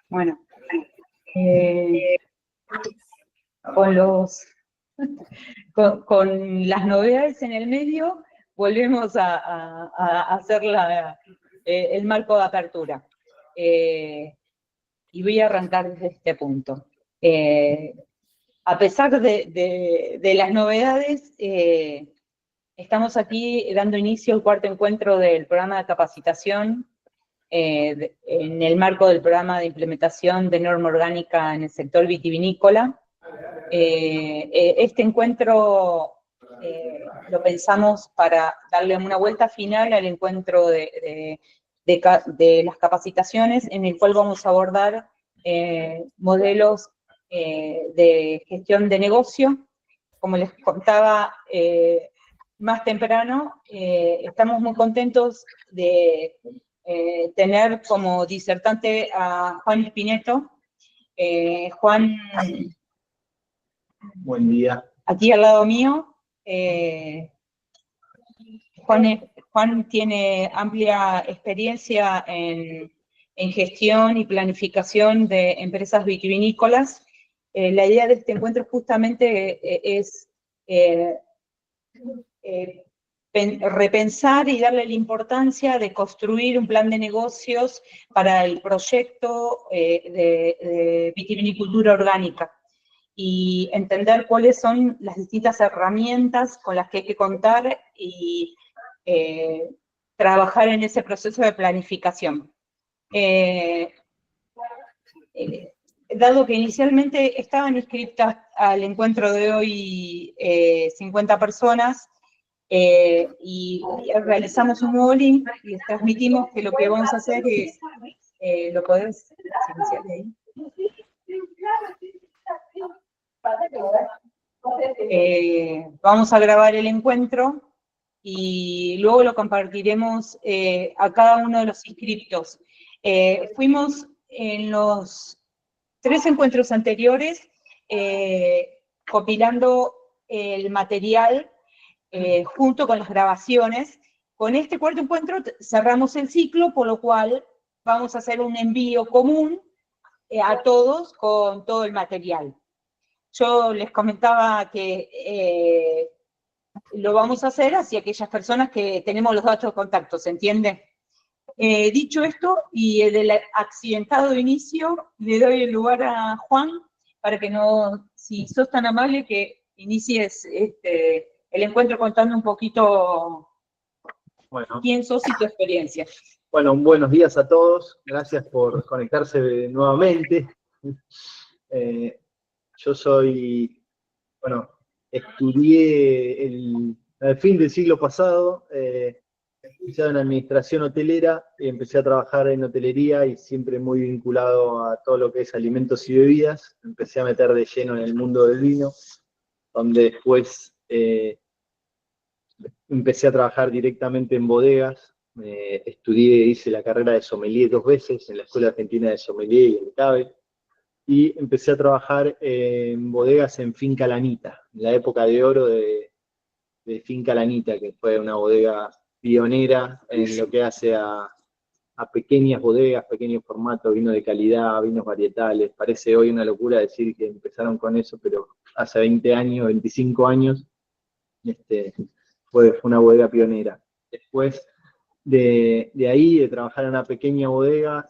Bueno, con las novedades en el medio, volvemos a hacer el marco de apertura. Y voy a arrancar desde este punto. A pesar de las novedades, estamos aquí dando inicio al cuarto encuentro del programa de capacitación en el marco del programa de implementación de norma orgánica en el sector vitivinícola. Este encuentro lo pensamos para darle una vuelta final al encuentro de las capacitaciones, en el cual vamos a abordar modelos de gestión de negocio. Como les contaba más temprano, estamos muy contentos de tener como disertante a Juan Espineto. Juan... Buen día. Aquí al lado mío, Juan tiene amplia experiencia en gestión y planificación de empresas vitivinícolas. La idea de este encuentro justamente es repensar y darle la importancia de construir un plan de negocios para el proyecto de vitivinicultura orgánica y entender cuáles son las distintas herramientas con las que hay que contar y trabajar en ese proceso de planificación. Dado que inicialmente estaban inscritas al encuentro de hoy 50 personas, y realizamos un nuevo link, les transmitimos que lo que vamos a hacer es, ¿lo podés silenciar ahí? Vamos a grabar el encuentro y luego lo compartiremos a cada uno de los inscriptos. Fuimos en los 3 encuentros anteriores compilando el material junto con las grabaciones. Con este cuarto encuentro cerramos el ciclo, por lo cual vamos a hacer un envío común a todos con todo el material. Yo les comentaba que lo vamos a hacer hacia aquellas personas que tenemos los datos de contacto, ¿se entiende? Dicho esto, y del accidentado inicio, le doy el lugar a Juan para que no, si sos tan amable, que inicies el encuentro contando un poquito quién sos y tu experiencia. Bueno, buenos días a todos. Gracias por conectarse nuevamente. Yo soy, bueno, estudié al fin del siglo pasado, empecé en administración hotelera, empecé a trabajar en hotelería y siempre muy vinculado a todo lo que es alimentos y bebidas. Empecé a meter de lleno en el mundo del vino, donde después empecé a trabajar directamente en bodegas. Hice la carrera de sommelier 2 veces en la Escuela Argentina de Sommelier y en CABE. Y empecé a trabajar en bodegas en Finca Lanita, en la época de oro de Finca Lanita, que fue una bodega pionera en lo que hace a pequeñas bodegas, pequeños formatos, vino de calidad, vinos varietales. Parece hoy una locura decir que empezaron con eso, pero hace 20 años, 25 años, fue una bodega pionera. Después de ahí, de trabajar en una pequeña bodega,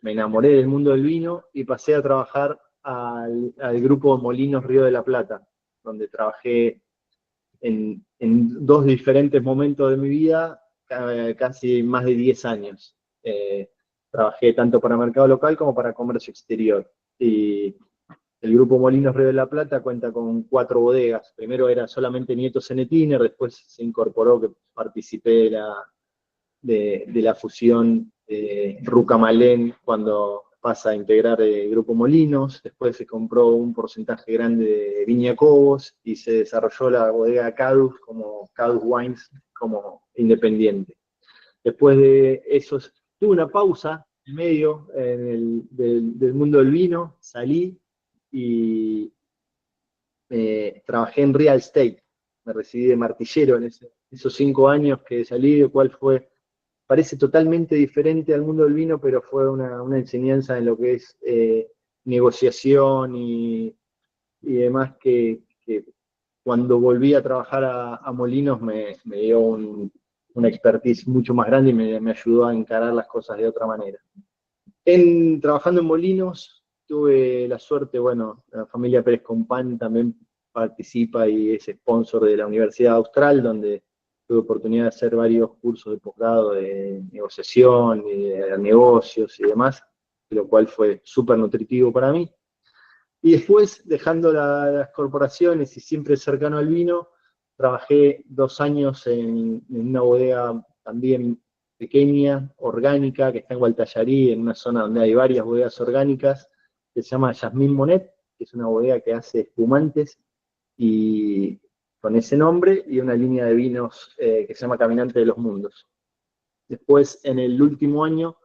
me enamoré del mundo del vino y pasé a trabajar al grupo Molinos Río de la Plata, donde trabajé en 2 diferentes momentos de mi vida, casi más de 10 años. Trabajé tanto para mercado local como para comercio exterior. Y el grupo Molinos Río de la Plata cuenta con 4 bodegas. Primero era solamente Nieto Zenetiner, después se incorporó, que participé de la fusión Rucamalén cuando pasa a integrar el grupo Molinos. Después se compró un porcentaje grande de Viña Cobos y se desarrolló la bodega Cadus como Cadus Wines como independiente. Después de eso tuve una pausa en medio del mundo del vino, salí y trabajé en real estate, me recibí de martillero en esos 5 años que salí, lo cual parece totalmente diferente al mundo del vino, pero fue una enseñanza en lo que es negociación y demás que cuando volví a trabajar a Molinos me dio una expertise mucho más grande y me ayudó a encarar las cosas de otra manera. Trabajando en Molinos, tuve la suerte, bueno, la familia Pérez Compán también participa y es sponsor de la Universidad Austral, donde tuve oportunidad de hacer varios cursos de posgrado de negociación y de negocios y demás, lo cual fue súper nutritivo para mí. Y después, dejando las corporaciones y siempre cercano al vino, trabajé 2 años en una bodega también pequeña, orgánica, que está en Gualtallarí, en una zona donde hay varias bodegas orgánicas, que se llama Yasmín Monet, que es una bodega que hace espumantes, y con ese nombre, y una línea de vinos que se llama Caminante de los Mundos. Después, en el último año,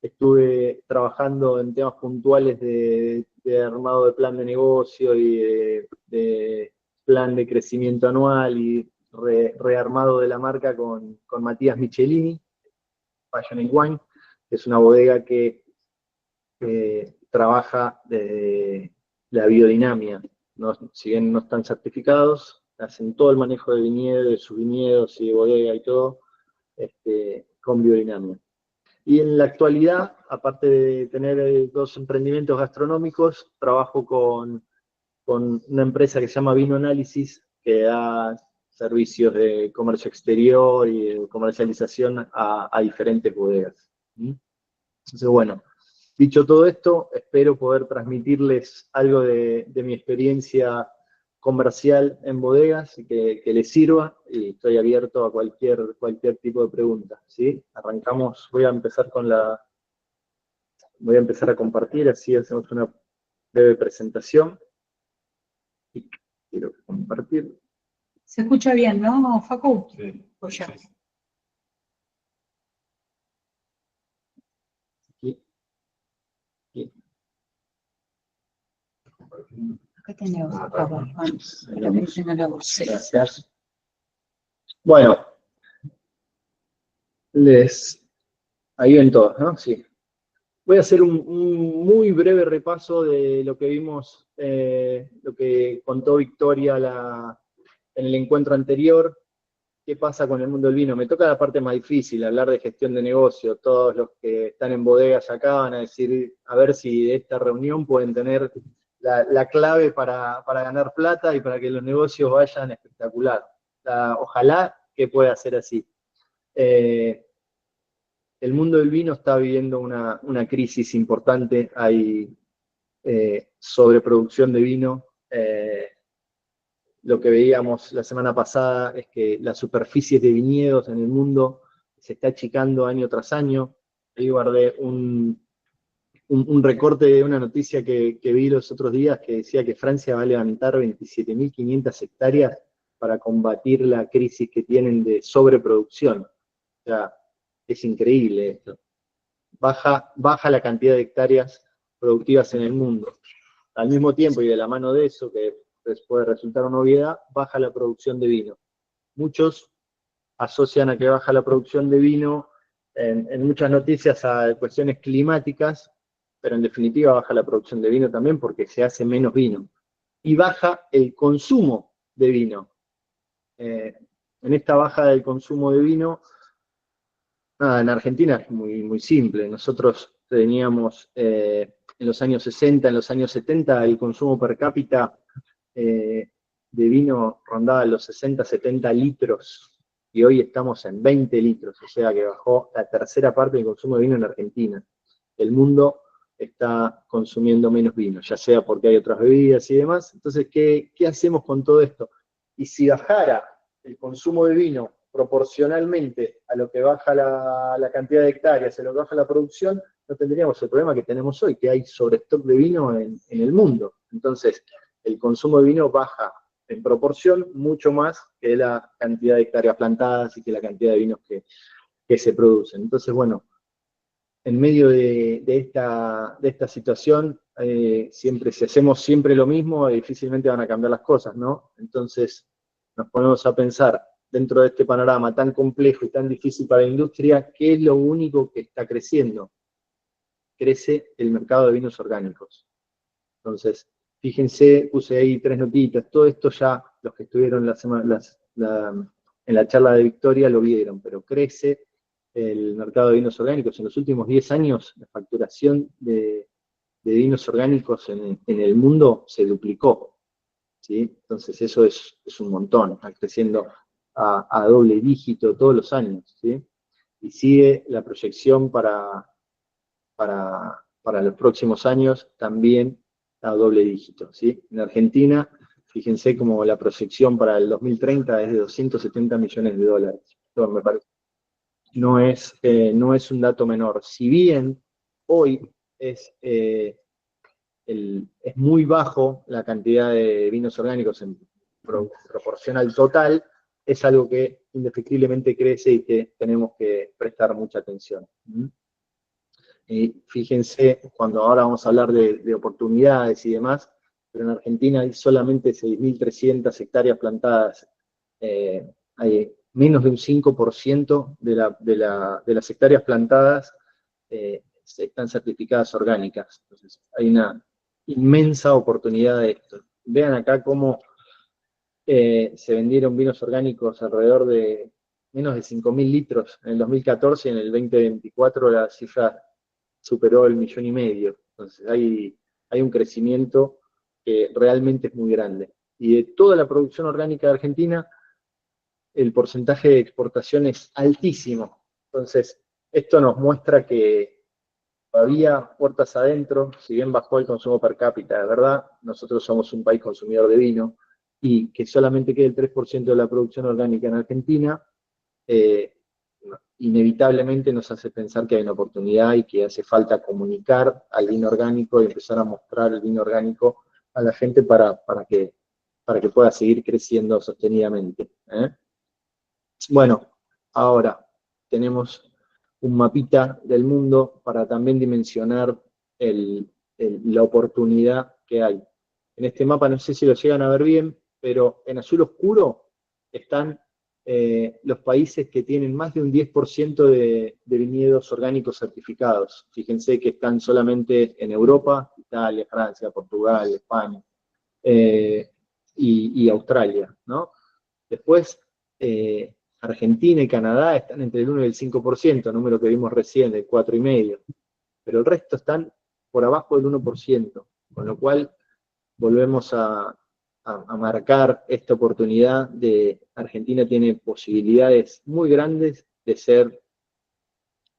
estuve trabajando en temas puntuales de armado de plan de negocio y de plan de crecimiento anual y rearmado de la marca con Matías Michelini, Passion and Wine, que es una bodega que trabaja de la biodinamia. No, si bien no están certificados, hacen todo el manejo de viñedos, de sus viñedos y de bodega y todo, con biodinamia. Y en la actualidad, aparte de tener 2 emprendimientos gastronómicos, trabajo con una empresa que se llama Vino Análisis, que da servicios de comercio exterior y de comercialización a diferentes bodegas. Entonces, bueno, dicho todo esto, espero poder transmitirles algo de mi experiencia comercial en bodegas y que les sirva, y estoy abierto a cualquier tipo de pregunta, ¿sí? Arrancamos, voy a empezar a compartir, así hacemos una breve presentación. Y quiero compartir. Se escucha bien, ¿no, Facu? Sí. Pues ya. Aquí. Aquí. Acá tenemos Gracias. Bueno, ahí ven todos, ¿no? Sí. Voy a hacer un muy breve repaso de lo que vimos, lo que contó Victoria en el encuentro anterior. ¿Qué pasa con el mundo del vino? Me toca la parte más difícil, hablar de gestión de negocio. Todos los que están en bodegas acá van a decir, a ver si de esta reunión pueden tener la clave para ganar plata y para que los negocios vayan espectacular. Ojalá que pueda ser así. El mundo del vino está viviendo una crisis importante, hay sobreproducción de vino. Lo que veíamos la semana pasada es que las superficies de viñedos en el mundo se está achicando año tras año. Ahí guardé un recorte de una noticia que vi los otros días que decía que Francia va a levantar 27.500 hectáreas para combatir la crisis que tienen de sobreproducción. O sea, es increíble esto. Baja la cantidad de hectáreas productivas en el mundo. Al mismo tiempo, y de la mano de eso, que puede resultar una obviedad, baja la producción de vino. Muchos asocian a que baja la producción de vino en muchas noticias a cuestiones climáticas, pero en definitiva baja la producción de vino también porque se hace menos vino. Y baja el consumo de vino. En esta baja del consumo de vino, en Argentina es muy, muy simple. Nosotros teníamos en los años 60, en los años 70, el consumo per cápita de vino rondaba los 60, 70 litros, y hoy estamos en 20 litros, o sea que bajó la tercera parte del consumo de vino en Argentina. El mundo está consumiendo menos vino, ya sea porque hay otras bebidas y demás. Entonces, ¿qué hacemos con todo esto? Y si bajara el consumo de vino proporcionalmente a lo que baja la cantidad de hectáreas, a lo que baja la producción, no tendríamos el problema que tenemos hoy, que hay sobrestock de vino en el mundo. Entonces, el consumo de vino baja en proporción mucho más que la cantidad de hectáreas plantadas y que la cantidad de vinos que se producen. Entonces, bueno, en medio de esta situación siempre, si hacemos siempre lo mismo, difícilmente van a cambiar las cosas, ¿no? Entonces nos ponemos a pensar, dentro de este panorama tan complejo y tan difícil para la industria, ¿qué es lo único que está creciendo? Crece el mercado de vinos orgánicos. Entonces, fíjense, puse ahí 3 notitas, todo esto ya los que estuvieron en la charla de Victoria lo vieron, pero crece el mercado de vinos orgánicos. En los últimos 10 años, la facturación de vinos orgánicos en el mundo se duplicó, ¿sí? Entonces eso es un montón, está creciendo a doble dígito todos los años, ¿sí? Y sigue la proyección para los próximos años también a doble dígito, ¿sí? En Argentina, fíjense como la proyección para el 2030 es de 270 millones de dólares. Esto me parece, no es un dato menor. Si bien hoy es muy bajo la cantidad de vinos orgánicos en proporción al total, es algo que indefectiblemente crece y que tenemos que prestar mucha atención. Fíjense, cuando ahora vamos a hablar de oportunidades y demás, pero en Argentina hay solamente 6.300 hectáreas plantadas, hay menos de un 5% de las hectáreas plantadas están certificadas orgánicas. Entonces, hay una inmensa oportunidad de esto. Vean acá cómo se vendieron vinos orgánicos alrededor de menos de 5.000 litros en el 2014 y en el 2024 la cifra superó el 1,5 millones. Entonces hay un crecimiento que realmente es muy grande. Y de toda la producción orgánica de Argentina, el porcentaje de exportación es altísimo. Entonces, esto nos muestra que todavía puertas adentro, si bien bajó el consumo per cápita, de verdad, nosotros somos un país consumidor de vino, y que solamente quede el 3% de la producción orgánica en Argentina, inevitablemente nos hace pensar que hay una oportunidad y que hace falta comunicar al vino orgánico y empezar a mostrar el vino orgánico a la gente para que pueda seguir creciendo sostenidamente. Bueno, ahora tenemos un mapita del mundo para también dimensionar la oportunidad que hay. En este mapa no sé si lo llegan a ver bien, pero en azul oscuro están los países que tienen más de un 10% de viñedos orgánicos certificados. Fíjense que están solamente en Europa, Italia, Francia, Portugal, España y Australia, ¿no? Después, Argentina y Canadá están entre el 1 y el 5%, número que vimos recién, del 4,5%, pero el resto están por abajo del 1%, con lo cual volvemos a marcar esta oportunidad de Argentina tiene posibilidades muy grandes de ser,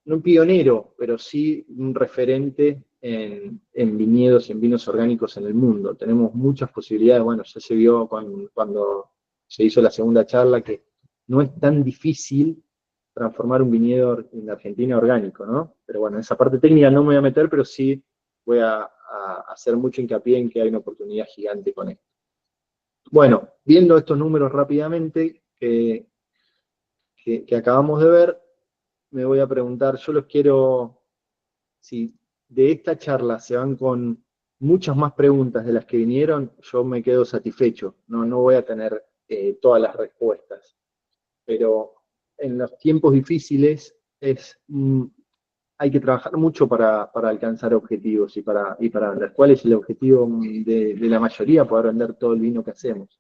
no un pionero, pero sí un referente en viñedos y en vinos orgánicos en el mundo. Tenemos muchas posibilidades, bueno, ya se vio cuando se hizo la segunda charla que no es tan difícil transformar un viñedo en Argentina orgánico, ¿no? Pero bueno, en esa parte técnica no me voy a meter, pero sí voy a hacer mucho hincapié en que hay una oportunidad gigante con esto. Bueno, viendo estos números rápidamente que acabamos de ver, me voy a preguntar, yo los quiero, si de esta charla se van con muchas más preguntas de las que vinieron, yo me quedo satisfecho, no voy a tener todas las respuestas, pero en los tiempos difíciles hay que trabajar mucho para alcanzar objetivos y para los cuales el objetivo de la mayoría poder vender todo el vino que hacemos.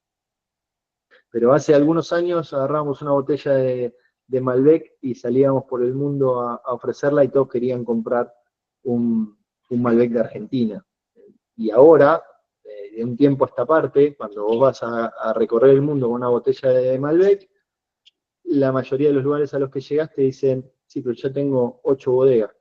Pero hace algunos años agarrábamos una botella de Malbec y salíamos por el mundo a ofrecerla y todos querían comprar un Malbec de Argentina. Y ahora, de un tiempo a esta parte, cuando vos vas a recorrer el mundo con una botella de Malbec, la mayoría de los lugares a los que llegaste dicen, sí, pero yo tengo 8 bodegas,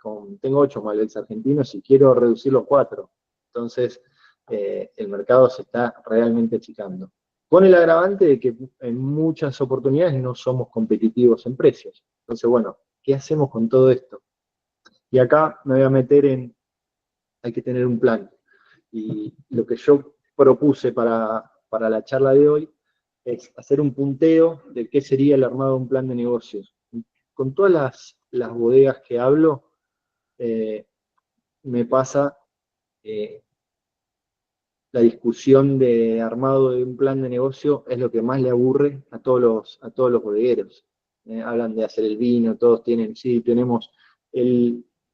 tengo 8 Malbecs argentinos y quiero reducirlo a 4. Entonces, el mercado se está realmente achicando. Con el agravante de que en muchas oportunidades no somos competitivos en precios. Entonces, bueno, ¿qué hacemos con todo esto? Y acá me voy a meter hay que tener un plan. Y lo que yo propuse para la charla de hoy es hacer un punteo de qué sería el armado de un plan de negocios. Con todas las bodegas que hablo, me pasa la discusión de armado de un plan de negocio es lo que más le aburre a todos los bodegueros. Hablan de hacer el vino, todos tienen, sí, tenemos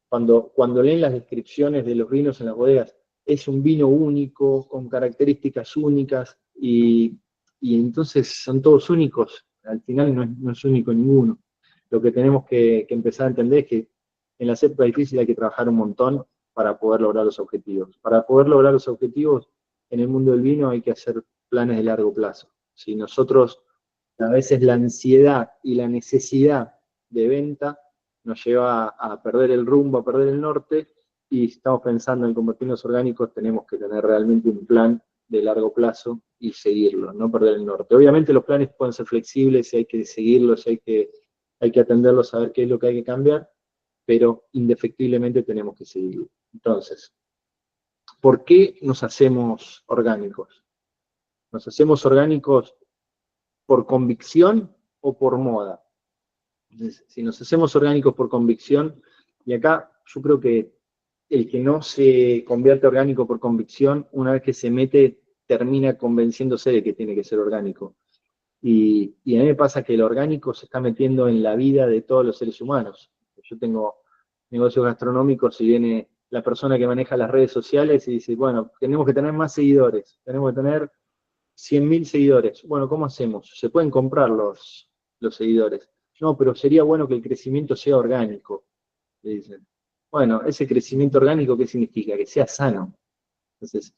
cuando leen las descripciones de los vinos en las bodegas, es un vino único, con características únicas, y entonces son todos únicos. Al final no es único ninguno. Lo que tenemos que empezar a entender es que en las épocas difíciles hay que trabajar un montón para poder lograr los objetivos. Para poder lograr los objetivos en el mundo del vino hay que hacer planes de largo plazo. Si nosotros, a veces la ansiedad y la necesidad de venta nos lleva a perder el rumbo, a perder el norte, y si estamos pensando en convertirnos orgánicos, tenemos que tener realmente un plan de largo plazo y seguirlo, no perder el norte. Obviamente los planes pueden ser flexibles y hay que seguirlos, hay que atenderlos, saber qué es lo que hay que cambiar, pero indefectiblemente tenemos que seguirlo. Entonces, ¿por qué nos hacemos orgánicos? ¿Nos hacemos orgánicos por convicción o por moda? Entonces, si nos hacemos orgánicos por convicción, y acá yo creo que el que no se convierte orgánico por convicción, una vez que se mete, termina convenciéndose de que tiene que ser orgánico. Y a mí me pasa que el orgánico se está metiendo en la vida de todos los seres humanos. Yo tengo negocios gastronómicos y viene la persona que maneja las redes sociales y dice, bueno, tenemos que tener más seguidores, tenemos que tener 100.000 seguidores. Bueno, ¿cómo hacemos? Se pueden comprar los seguidores. No, pero sería bueno que el crecimiento sea orgánico, le dicen. Bueno, ese crecimiento orgánico, ¿qué significa? Que sea sano. Entonces,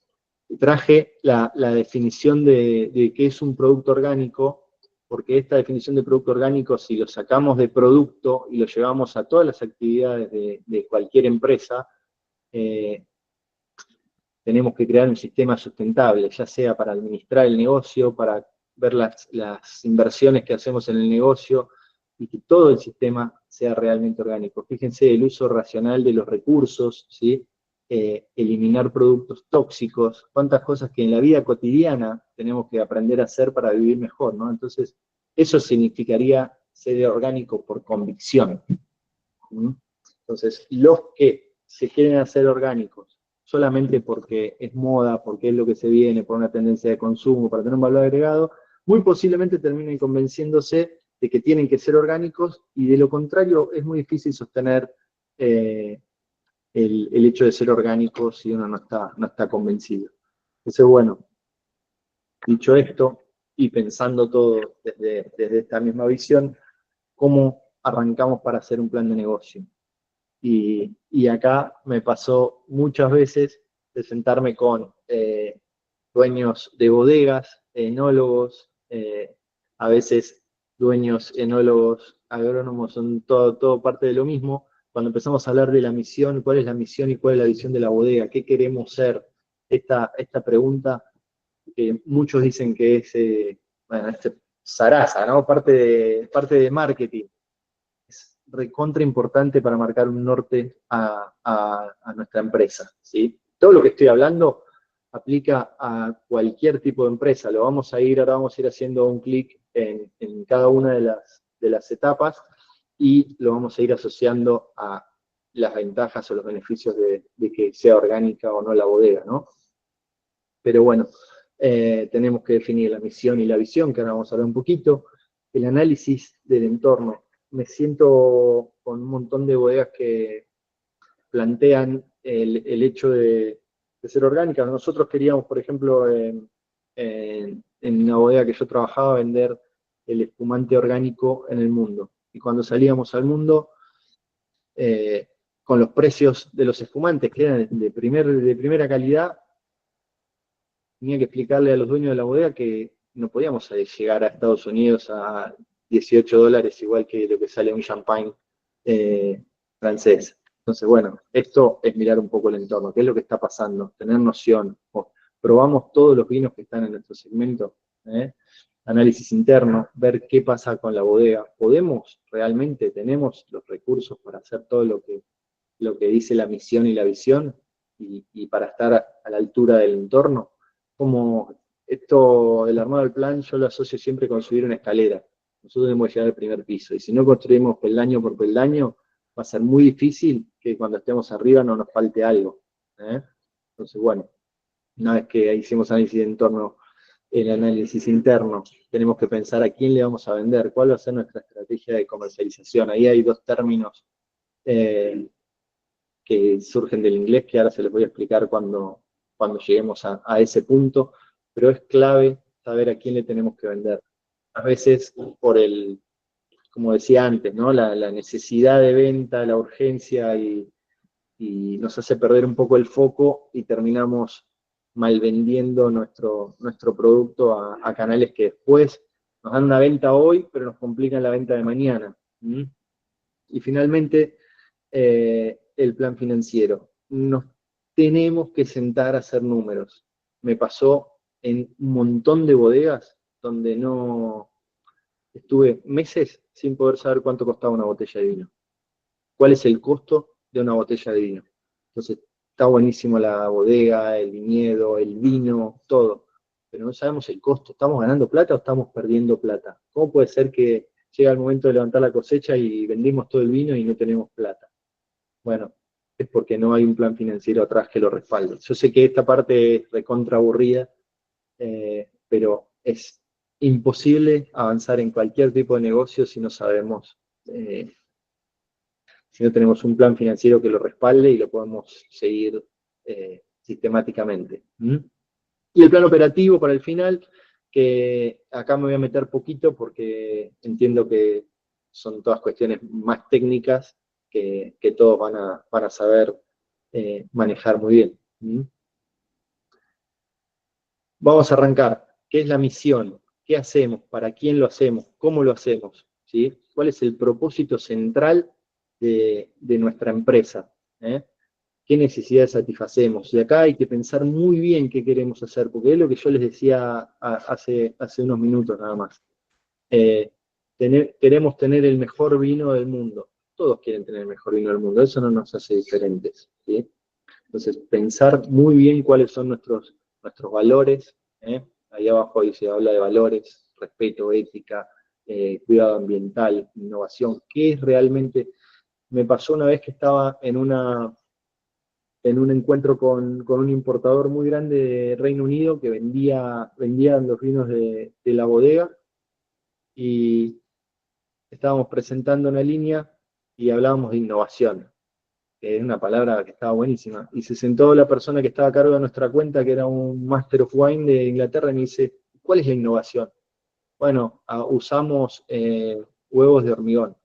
traje la definición de qué es un producto orgánico, porque esta definición de producto orgánico, si lo sacamos de producto y lo llevamos a todas las actividades de cualquier empresa, tenemos que crear un sistema sustentable, ya sea para administrar el negocio, para ver las inversiones que hacemos en el negocio, y que todo el sistema sea realmente orgánico. Fíjense el uso racional de los recursos, ¿sí? Eliminar productos tóxicos, cuántas cosas que en la vida cotidiana tenemos que aprender a hacer para vivir mejor, ¿no? Entonces, eso significaría ser orgánico por convicción. ¿Mm? Entonces, los que se quieren hacer orgánicos solamente porque es moda, porque es lo que se viene, por una tendencia de consumo, para tener un valor agregado, muy posiblemente terminen convenciéndose de que tienen que ser orgánicos, y de lo contrario es muy difícil sostener el hecho de ser orgánico si uno no está convencido. Entonces, bueno, dicho esto, y pensando todo desde esta misma visión, ¿cómo arrancamos para hacer un plan de negocio? Y acá me pasó muchas veces de sentarme con dueños de bodegas, enólogos, a veces dueños, enólogos, agrónomos, son todo parte de lo mismo. Cuando empezamos a hablar de la misión, cuál es la misión y cuál es la visión de la bodega, qué queremos ser, esta pregunta que muchos dicen que es, bueno, zaraza, ¿no? Parte de marketing. Es recontra importante para marcar un norte a nuestra empresa, ¿sí? Todo lo que estoy hablando aplica a cualquier tipo de empresa. Ahora vamos a ir haciendo un clic en cada una de las etapas, y lo vamos a ir asociando a las ventajas o los beneficios de que sea orgánica o no la bodega, ¿no? Pero bueno, tenemos que definir la misión y la visión, que ahora vamos a hablar un poquito. El análisis del entorno. Me siento con un montón de bodegas que plantean el hecho de ser orgánicas. Nosotros queríamos, por ejemplo, en una bodega que yo trabajaba, vender el espumante orgánico en el mundo. Y cuando salíamos al mundo, con los precios de los espumantes, que eran de primera calidad, tenía que explicarle a los dueños de la bodega que no podíamos llegar a Estados Unidos a $18, igual que lo que sale un champagne francés. Entonces, bueno, esto es mirar un poco el entorno, qué es lo que está pasando, tener noción. Probamos todos los vinos que están en nuestro segmento, análisis interno, ver qué pasa con la bodega. ¿Tenemos los recursos para hacer todo lo que dice la misión y la visión, y para estar a la altura del entorno? Como esto, el armado del plan, yo lo asocio siempre con subir una escalera. Nosotros debemos llegar al primer piso, y si no construimos peldaño por peldaño, va a ser muy difícil que cuando estemos arriba no nos falte algo. Entonces, bueno, Una vez que hicimos análisis de entorno, el análisis interno, tenemos que pensar a quién le vamos a vender, cuál va a ser nuestra estrategia de comercialización. Ahí hay dos términos que surgen del inglés, que ahora se les voy a explicar cuando lleguemos a ese punto, pero es clave saber a quién le tenemos que vender. A veces, como decía antes, ¿no? La necesidad de venta, la urgencia y nos hace perder un poco el foco y terminamos malvendiendo nuestro producto a canales que después nos dan una venta hoy, pero nos complican la venta de mañana. ¿Mm? Y finalmente, el plan financiero. Nos tenemos que sentar a hacer números. Me pasó en un montón de bodegas donde no estuve meses sin poder saber cuánto costaba una botella de vino. ¿Cuál es el costo de una botella de vino? Entonces, está buenísimo la bodega, el viñedo, el vino, todo, pero no sabemos el costo. ¿Estamos ganando plata o estamos perdiendo plata? ¿Cómo puede ser que llega el momento de levantar la cosecha y vendimos todo el vino y no tenemos plata? Bueno, es porque no hay un plan financiero atrás que lo respalde. Yo sé que esta parte es recontra aburrida, pero es imposible avanzar en cualquier tipo de negocio si no sabemos, si no tenemos un plan financiero que lo respalde y lo podemos seguir sistemáticamente. ¿Mm? Y el plan operativo para el final, que acá me voy a meter poquito porque entiendo que son todas cuestiones más técnicas que todos van a saber manejar muy bien. ¿Mm? Vamos a arrancar. ¿Qué es la misión? ¿Qué hacemos? ¿Para quién lo hacemos? ¿Cómo lo hacemos? ¿Sí? ¿Cuál es el propósito central de nuestra empresa? ¿Eh? ¿Qué necesidades satisfacemos? Y acá hay que pensar muy bien qué queremos hacer, porque es lo que yo les decía hace unos minutos nada más. Queremos tener el mejor vino del mundo. Todos quieren tener el mejor vino del mundo, eso no nos hace diferentes. ¿Sí? Entonces, pensar muy bien cuáles son nuestros valores. Ahí abajo ahí se habla de valores, respeto, ética, cuidado ambiental, innovación. ¿Qué es realmente? Me pasó una vez que estaba en un encuentro con un importador muy grande de Reino Unido que vendía los vinos de la bodega y estábamos presentando una línea y hablábamos de innovación, que es una palabra que estaba buenísima. Y se sentó la persona que estaba a cargo de nuestra cuenta, que era un Master of Wine de Inglaterra, y me dice, ¿cuál es la innovación? Bueno, usamos huevos de hormigón.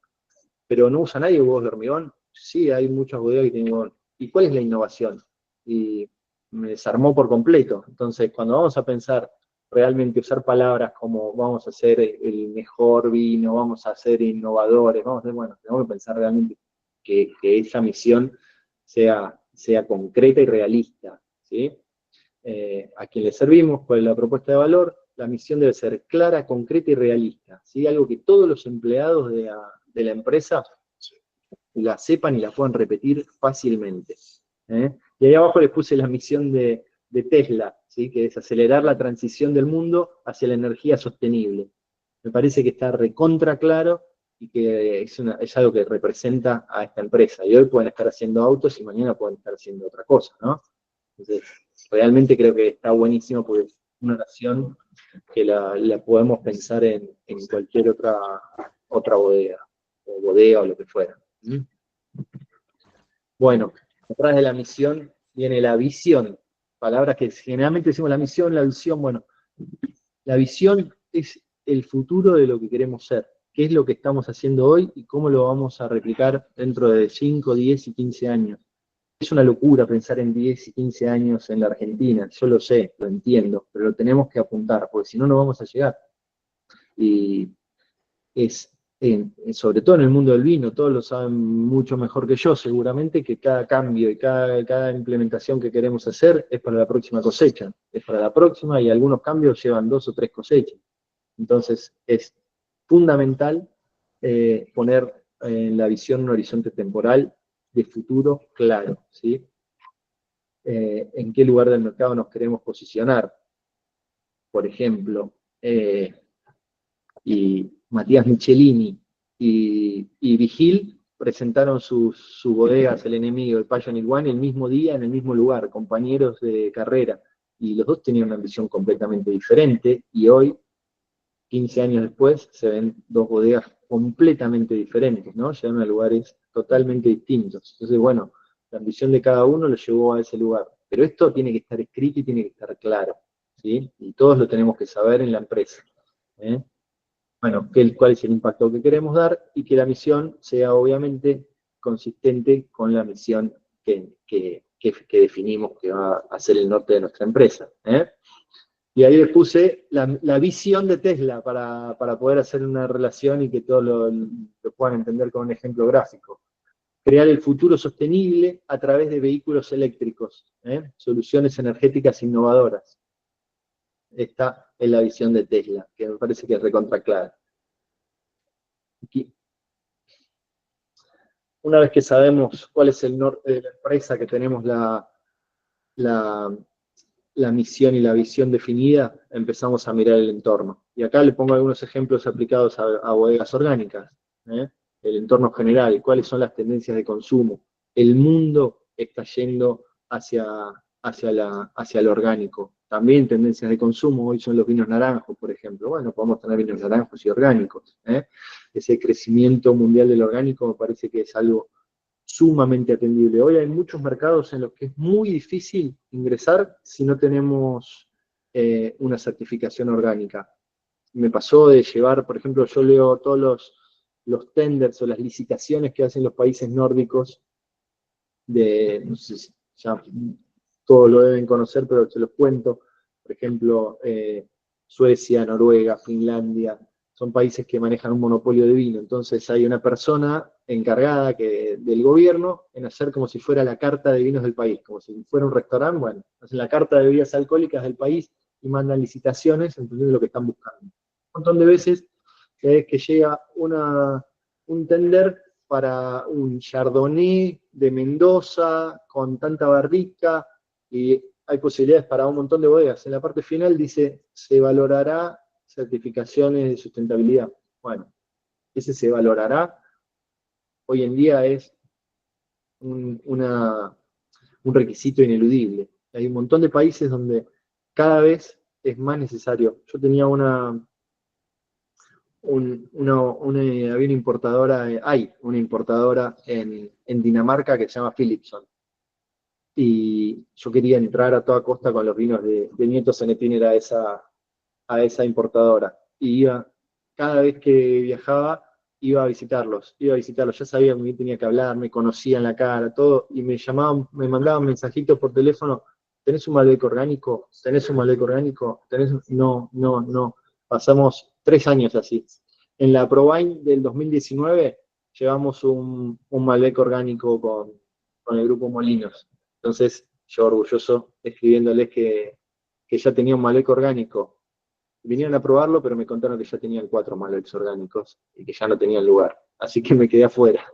¿Pero no usa nadie huevos de hormigón? Sí, hay muchas bodegas que tienen huevos. ¿Y cuál es la innovación? Y me desarmó por completo. Entonces, cuando vamos a pensar realmente usar palabras como vamos a hacer el mejor vino, vamos a ser innovadores, bueno, tenemos que pensar realmente que esa misión sea concreta y realista, ¿sí? A quien le servimos, cuál es la propuesta de valor, la misión debe ser clara, concreta y realista, ¿sí? Algo que todos los empleados de la empresa la sepan y la puedan repetir fácilmente. Y ahí abajo les puse la misión de Tesla, ¿sí? Que es acelerar la transición del mundo hacia la energía sostenible. Me parece que está recontra claro y que es algo que representa a esta empresa. Y hoy pueden estar haciendo autos y mañana pueden estar haciendo otra cosa, ¿no? Entonces, realmente creo que está buenísimo porque es una oración que la podemos pensar en cualquier otra bodega o lo que fuera. ¿Mm? Bueno, detrás de la misión viene la visión. Palabras que generalmente decimos la misión, la visión. Bueno, la visión es el futuro de lo que queremos ser. ¿Qué es lo que estamos haciendo hoy y cómo lo vamos a replicar dentro de 5, 10 y 15 años? Es una locura pensar en 10 y 15 años en la Argentina. Yo lo sé, lo entiendo, pero lo tenemos que apuntar, porque si no, no vamos a llegar. Y es, sobre todo en el mundo del vino, todos lo saben mucho mejor que yo, seguramente, que cada cambio y cada implementación que queremos hacer es para la próxima cosecha, es para la próxima y algunos cambios llevan 2 o 3 cosechas. Entonces es fundamental poner en la visión un horizonte temporal de futuro claro, ¿sí? En qué lugar del mercado nos queremos posicionar. Por ejemplo, y Matías Michelini y Vigil presentaron sus bodegas El Enemigo, el Pioneer One, el mismo día, en el mismo lugar, compañeros de carrera. y los dos tenían una visión completamente diferente, y hoy, 15 años después, se ven dos bodegas completamente diferentes, ¿no? Llegaron a lugares totalmente distintos. Entonces, bueno, la ambición de cada uno lo llevó a ese lugar. Pero esto tiene que estar escrito y tiene que estar claro, ¿sí? Y todos lo tenemos que saber en la empresa, ¿eh? Bueno, cuál es el impacto que queremos dar y que la misión sea obviamente consistente con la misión que definimos que va a ser el norte de nuestra empresa, ¿eh? Y ahí les puse la visión de Tesla para poder hacer una relación y que todos lo puedan entender con un ejemplo gráfico. Crear el futuro sostenible a través de vehículos eléctricos, ¿eh? Soluciones energéticas innovadoras. Esta es la visión de Tesla, que me parece que es recontra clara. Aquí. Una vez que sabemos cuál es el norte de la empresa, que tenemos la misión y la visión definida, empezamos a mirar el entorno. Y acá le pongo algunos ejemplos aplicados a bodegas orgánicas, ¿eh? El entorno general, cuáles son las tendencias de consumo. El mundo está yendo hacia lo orgánico. También tendencias de consumo, hoy son los vinos naranjos, por ejemplo. Bueno, podemos tener vinos naranjos y orgánicos, ¿eh? Ese crecimiento mundial del orgánico me parece que es algo sumamente atendible. Hoy hay muchos mercados en los que es muy difícil ingresar si no tenemos una certificación orgánica. Me pasó de llevar, por ejemplo, yo leo todos los tenders o las licitaciones que hacen los países nórdicos, no sé si ya todos lo deben conocer, pero se los cuento. Por ejemplo, Suecia, Noruega, Finlandia, son países que manejan un monopolio de vino. Entonces hay una persona encargada del gobierno en hacer como si fuera la carta de vinos del país, como si fuera un restaurante. Bueno, hacen la carta de bebidas alcohólicas del país y mandan licitaciones, entonces lo que están buscando. Un montón de veces es que llega un tender para un Chardonnay de Mendoza con tanta barrica, y hay posibilidades para un montón de bodegas. En la parte final dice, se valorará certificaciones de sustentabilidad. Bueno, ese se valorará, hoy en día es un requisito ineludible. Hay un montón de países donde cada vez es más necesario. Yo tenía había una importadora, hay una importadora en Dinamarca que se llama Philipson. Y yo quería entrar a toda costa con los vinos de Nieto Sanetiner a esa importadora. Y cada vez que viajaba, iba a visitarlos, ya sabía con quién tenía que hablar, me conocían la cara, todo, y me llamaban, me mandaban mensajitos por teléfono: ¿tenés un Malbec orgánico? ¿Tenés un Malbec orgánico? No, no, no. Pasamos 3 años así. En la ProWine del 2019 llevamos un Malbec orgánico con el grupo Molinos. Entonces, yo orgulloso escribiéndoles que ya tenía un Malbec orgánico. Vinieron a probarlo, pero me contaron que ya tenían 4 Malbecs orgánicos y que ya no tenían lugar. Así que me quedé afuera.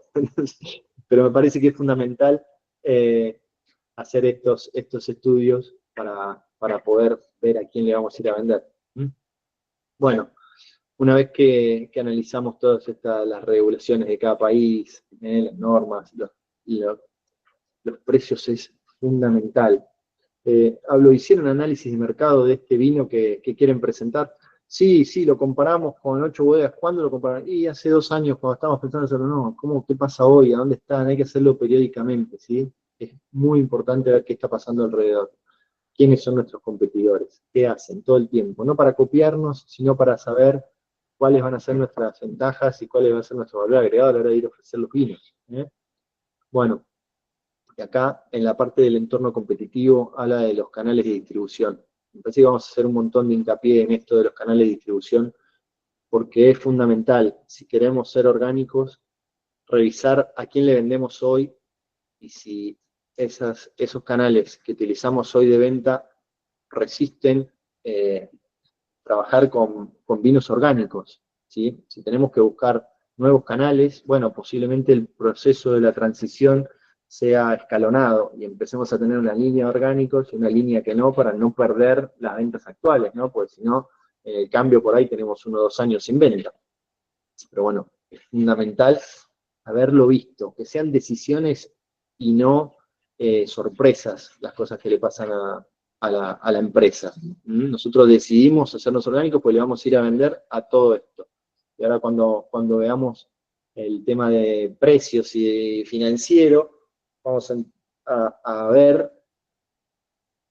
Pero me parece que es fundamental hacer estos estudios para poder ver a quién le vamos a ir a vender. Bueno, una vez que analizamos todas las regulaciones de cada país, las normas, los precios, es fundamental. Hicieron análisis de mercado de este vino que quieren presentar. Sí, lo comparamos con 8 bodegas. ¿Cuándo lo compararon? Y hace 2 años, cuando estábamos pensando hacerlo. No, ¿qué pasa hoy? ¿A dónde están? Hay que hacerlo periódicamente, ¿sí? Es muy importante ver qué está pasando alrededor. ¿Quiénes son nuestros competidores? ¿Qué hacen todo el tiempo? No para copiarnos, sino para saber cuáles van a ser nuestras ventajas y cuáles van a ser nuestro valor agregado a la hora de ir a ofrecer los vinos, ¿eh? Bueno, y acá en la parte del entorno competitivo habla de los canales de distribución. Me parece que vamos a hacer un montón de hincapié en esto de los canales de distribución, porque es fundamental, si queremos ser orgánicos, revisar a quién le vendemos hoy y si esos canales que utilizamos hoy de venta resisten trabajar con vinos orgánicos, ¿sí? Si tenemos que buscar nuevos canales, bueno, posiblemente el proceso de la transición sea escalonado y empecemos a tener una línea de orgánicos y una línea que no, para no perder las ventas actuales, ¿no? Porque si no, el cambio por ahí tenemos 1 o 2 años sin venta. Pero bueno, es fundamental haberlo visto, que sean decisiones y no sorpresas las cosas que le pasan a la empresa. Nosotros decidimos hacernos orgánicos, pues le vamos a ir a vender a todo esto. Y ahora cuando veamos el tema de precios y de financiero, vamos a ver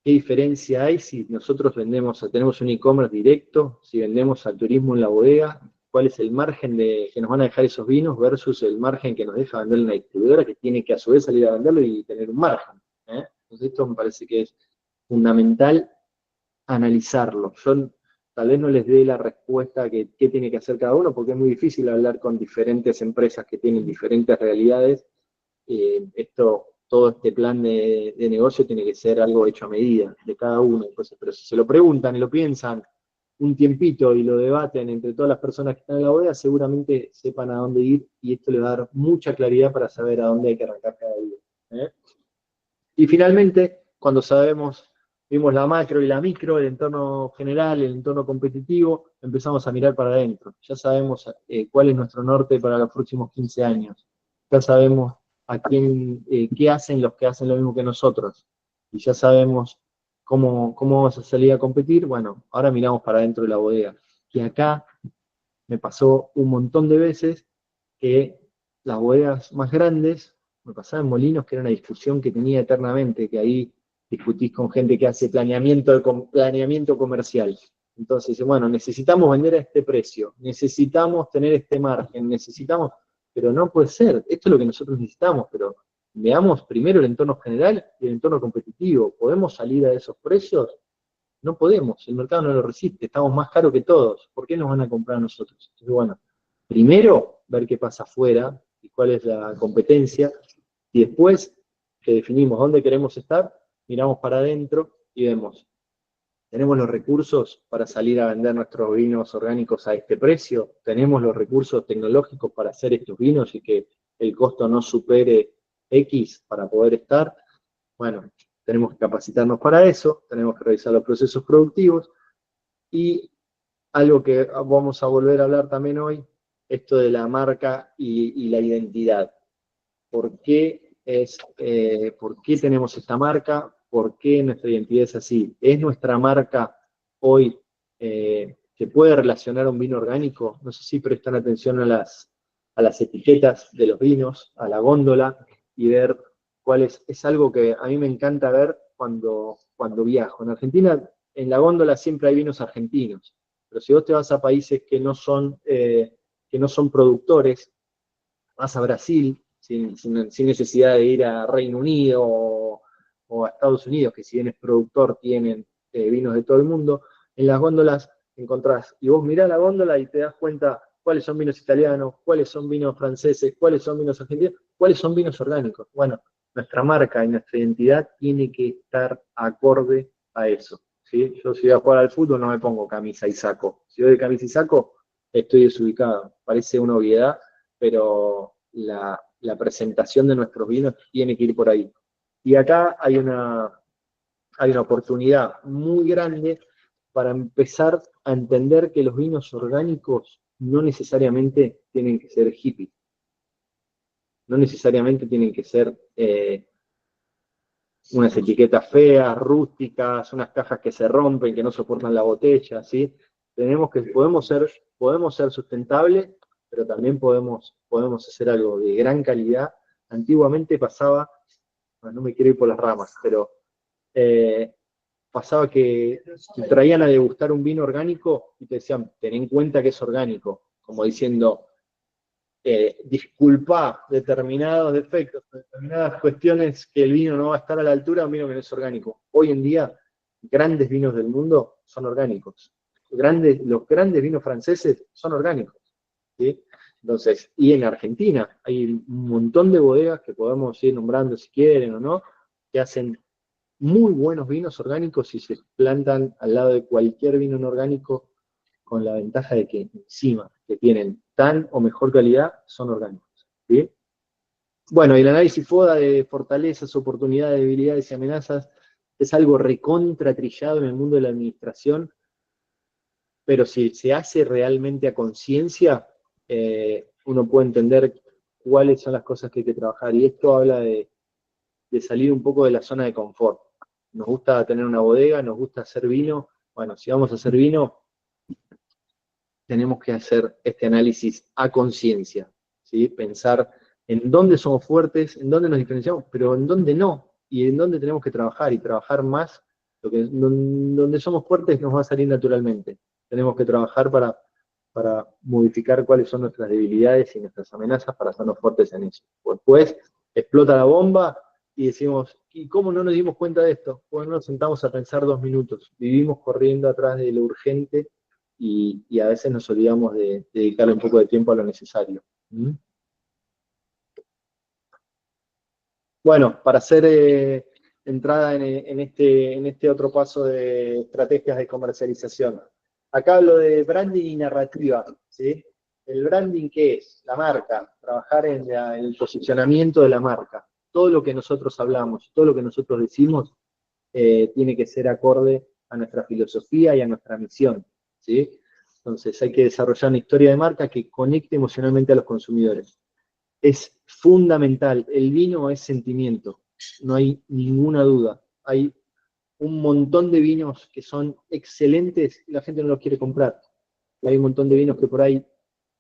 qué diferencia hay si nosotros tenemos un e-commerce directo, si vendemos al turismo en la bodega, cuál es el margen que nos van a dejar esos vinos versus el margen que nos deja vender una distribuidora que tiene que a su vez salir a venderlo y tener un margen. Entonces esto me parece que es fundamental analizarlo. Yo tal vez no les dé la respuesta que qué tiene que hacer cada uno, porque es muy difícil hablar con diferentes empresas que tienen diferentes realidades. Todo este plan de negocio tiene que ser algo hecho a medida de cada uno. Entonces, pero si se lo preguntan y lo piensan un tiempito y lo debaten entre todas las personas que están en la bodega, seguramente sepan a dónde ir y esto les va a dar mucha claridad para saber a dónde hay que arrancar cada día. Y finalmente, cuando vimos la macro y la micro, el entorno general, el entorno competitivo, empezamos a mirar para adentro. Ya sabemos cuál es nuestro norte para los próximos 15 años. Ya sabemos qué hacen los que hacen lo mismo que nosotros. Y ya sabemos cómo vamos a salir a competir. Bueno, ahora miramos para adentro de la bodega. Que acá me pasó un montón de veces que las bodegas más grandes, me pasaba en Molinos, que era una discusión que tenía eternamente, que ahí discutís con gente que hace planeamiento comercial. Entonces, dice, bueno, necesitamos vender a este precio, necesitamos tener este margen, pero no puede ser, esto es lo que nosotros necesitamos, pero veamos primero el entorno general y el entorno competitivo. ¿Podemos salir a esos precios? No podemos, el mercado no lo resiste, estamos más caros que todos. ¿Por qué nos van a comprar a nosotros? Entonces, bueno, primero ver qué pasa afuera y cuál es la competencia, y después que definimos dónde queremos estar, miramos para adentro y vemos, ¿tenemos los recursos para salir a vender nuestros vinos orgánicos a este precio? ¿Tenemos los recursos tecnológicos para hacer estos vinos y que el costo no supere X para poder estar? Bueno, tenemos que capacitarnos para eso, tenemos que revisar los procesos productivos y algo que vamos a volver a hablar también hoy, esto de la marca y la identidad. ¿Por qué tenemos esta marca? ¿Por qué nuestra identidad es así? ¿Es nuestra marca hoy se puede relacionar a un vino orgánico? No sé si prestan atención a las etiquetas de los vinos, a la góndola, y ver cuál es algo que a mí me encanta ver cuando viajo. En Argentina, en la góndola siempre hay vinos argentinos, pero si vos te vas a países que no son productores, vas a Brasil, sin necesidad de ir a Reino Unido o a Estados Unidos, que si bien es productor, tienen vinos de todo el mundo, en las góndolas encontrás, y vos mirás la góndola y te das cuenta cuáles son vinos italianos, cuáles son vinos franceses, cuáles son vinos argentinos, cuáles son vinos orgánicos. Bueno, nuestra marca y nuestra identidad tiene que estar acorde a eso. ¿Sí? Yo si voy a jugar al fútbol no me pongo camisa y saco. Si voy de camisa y saco, estoy desubicado. Parece una obviedad, pero la presentación de nuestros vinos tiene que ir por ahí. Y acá hay una oportunidad muy grande para empezar a entender que los vinos orgánicos no necesariamente tienen que ser hippies, no necesariamente tienen que ser unas etiquetas feas, rústicas, unas cajas que se rompen, que no soportan la botella, ¿sí? Podemos ser sustentables, pero también podemos hacer algo de gran calidad. Antiguamente pasaba, no me quiero ir por las ramas, pero pasaba que te traían a degustar un vino orgánico y te decían, ten en cuenta que es orgánico, como diciendo, disculpa determinados defectos, determinadas cuestiones que el vino no va a estar a la altura de un vino que no es orgánico. Hoy en día, grandes vinos del mundo son orgánicos. Los grandes vinos franceses son orgánicos. ¿Sí? Entonces, y en Argentina hay un montón de bodegas que podemos ir nombrando si quieren o no, que hacen muy buenos vinos orgánicos y se plantan al lado de cualquier vino no orgánico, con la ventaja de que encima que tienen tan o mejor calidad son orgánicos. ¿Sí? Bueno, y el análisis FODA de fortalezas, oportunidades, debilidades y amenazas es algo recontra trillado en el mundo de la administración, pero si se hace realmente a conciencia, uno puede entender cuáles son las cosas que hay que trabajar. Y esto habla de salir un poco de la zona de confort. nos gusta tener una bodega, nos gusta hacer vino. Bueno, si vamos a hacer vino, tenemos que hacer este análisis a conciencia, ¿sí? Pensar en dónde somos fuertes, en dónde nos diferenciamos, pero en dónde no, y en dónde tenemos que trabajar, y trabajar más. Donde somos fuertes nos va a salir naturalmente. Tenemos que trabajar para modificar cuáles son nuestras debilidades y nuestras amenazas para hacernos fuertes en eso. Después explota la bomba y decimos, ¿y cómo no nos dimos cuenta de esto? Pues no nos sentamos a pensar 2 minutos. Vivimos corriendo atrás de lo urgente y a veces nos olvidamos de dedicarle un poco de tiempo a lo necesario. ¿Mm? Bueno, para hacer entrada en este otro paso de estrategias de comercialización. Acá hablo de branding y narrativa, ¿sí? ¿El branding qué es? La marca, trabajar en el posicionamiento de la marca. Todo lo que nosotros hablamos, todo lo que nosotros decimos, tiene que ser acorde a nuestra filosofía y a nuestra misión, ¿sí? Entonces hay que desarrollar una historia de marca que conecte emocionalmente a los consumidores. Es fundamental, el vino es sentimiento, no hay ninguna duda. Hay un montón de vinos que son excelentes y la gente no los quiere comprar. Hay un montón de vinos que por ahí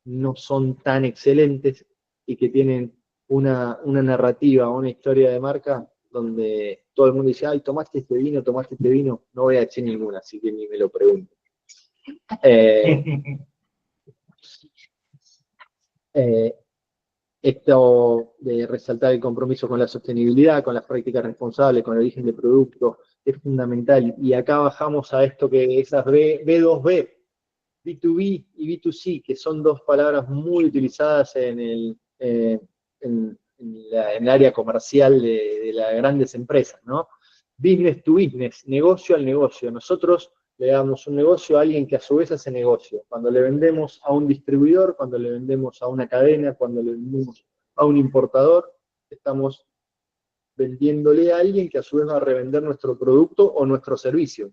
no son tan excelentes y que tienen una narrativa, una historia de marca donde todo el mundo dice, ay, tomaste este vino, no voy a decir ninguna, así que ni me lo pregunto. Esto de resaltar el compromiso con la sostenibilidad, con las prácticas responsables, con el origen de producto, es fundamental. Y acá bajamos a esto que esas B2B, B2B y B2C, que son dos palabras muy utilizadas en el área comercial de las grandes empresas, ¿no? Business to business, negocio al negocio. Nosotros le damos un negocio a alguien que a su vez hace negocio. Cuando le vendemos a un distribuidor, cuando le vendemos a una cadena, cuando le vendemos a un importador, estamos vendiéndole a alguien que a su vez va a revender nuestro producto o nuestro servicio,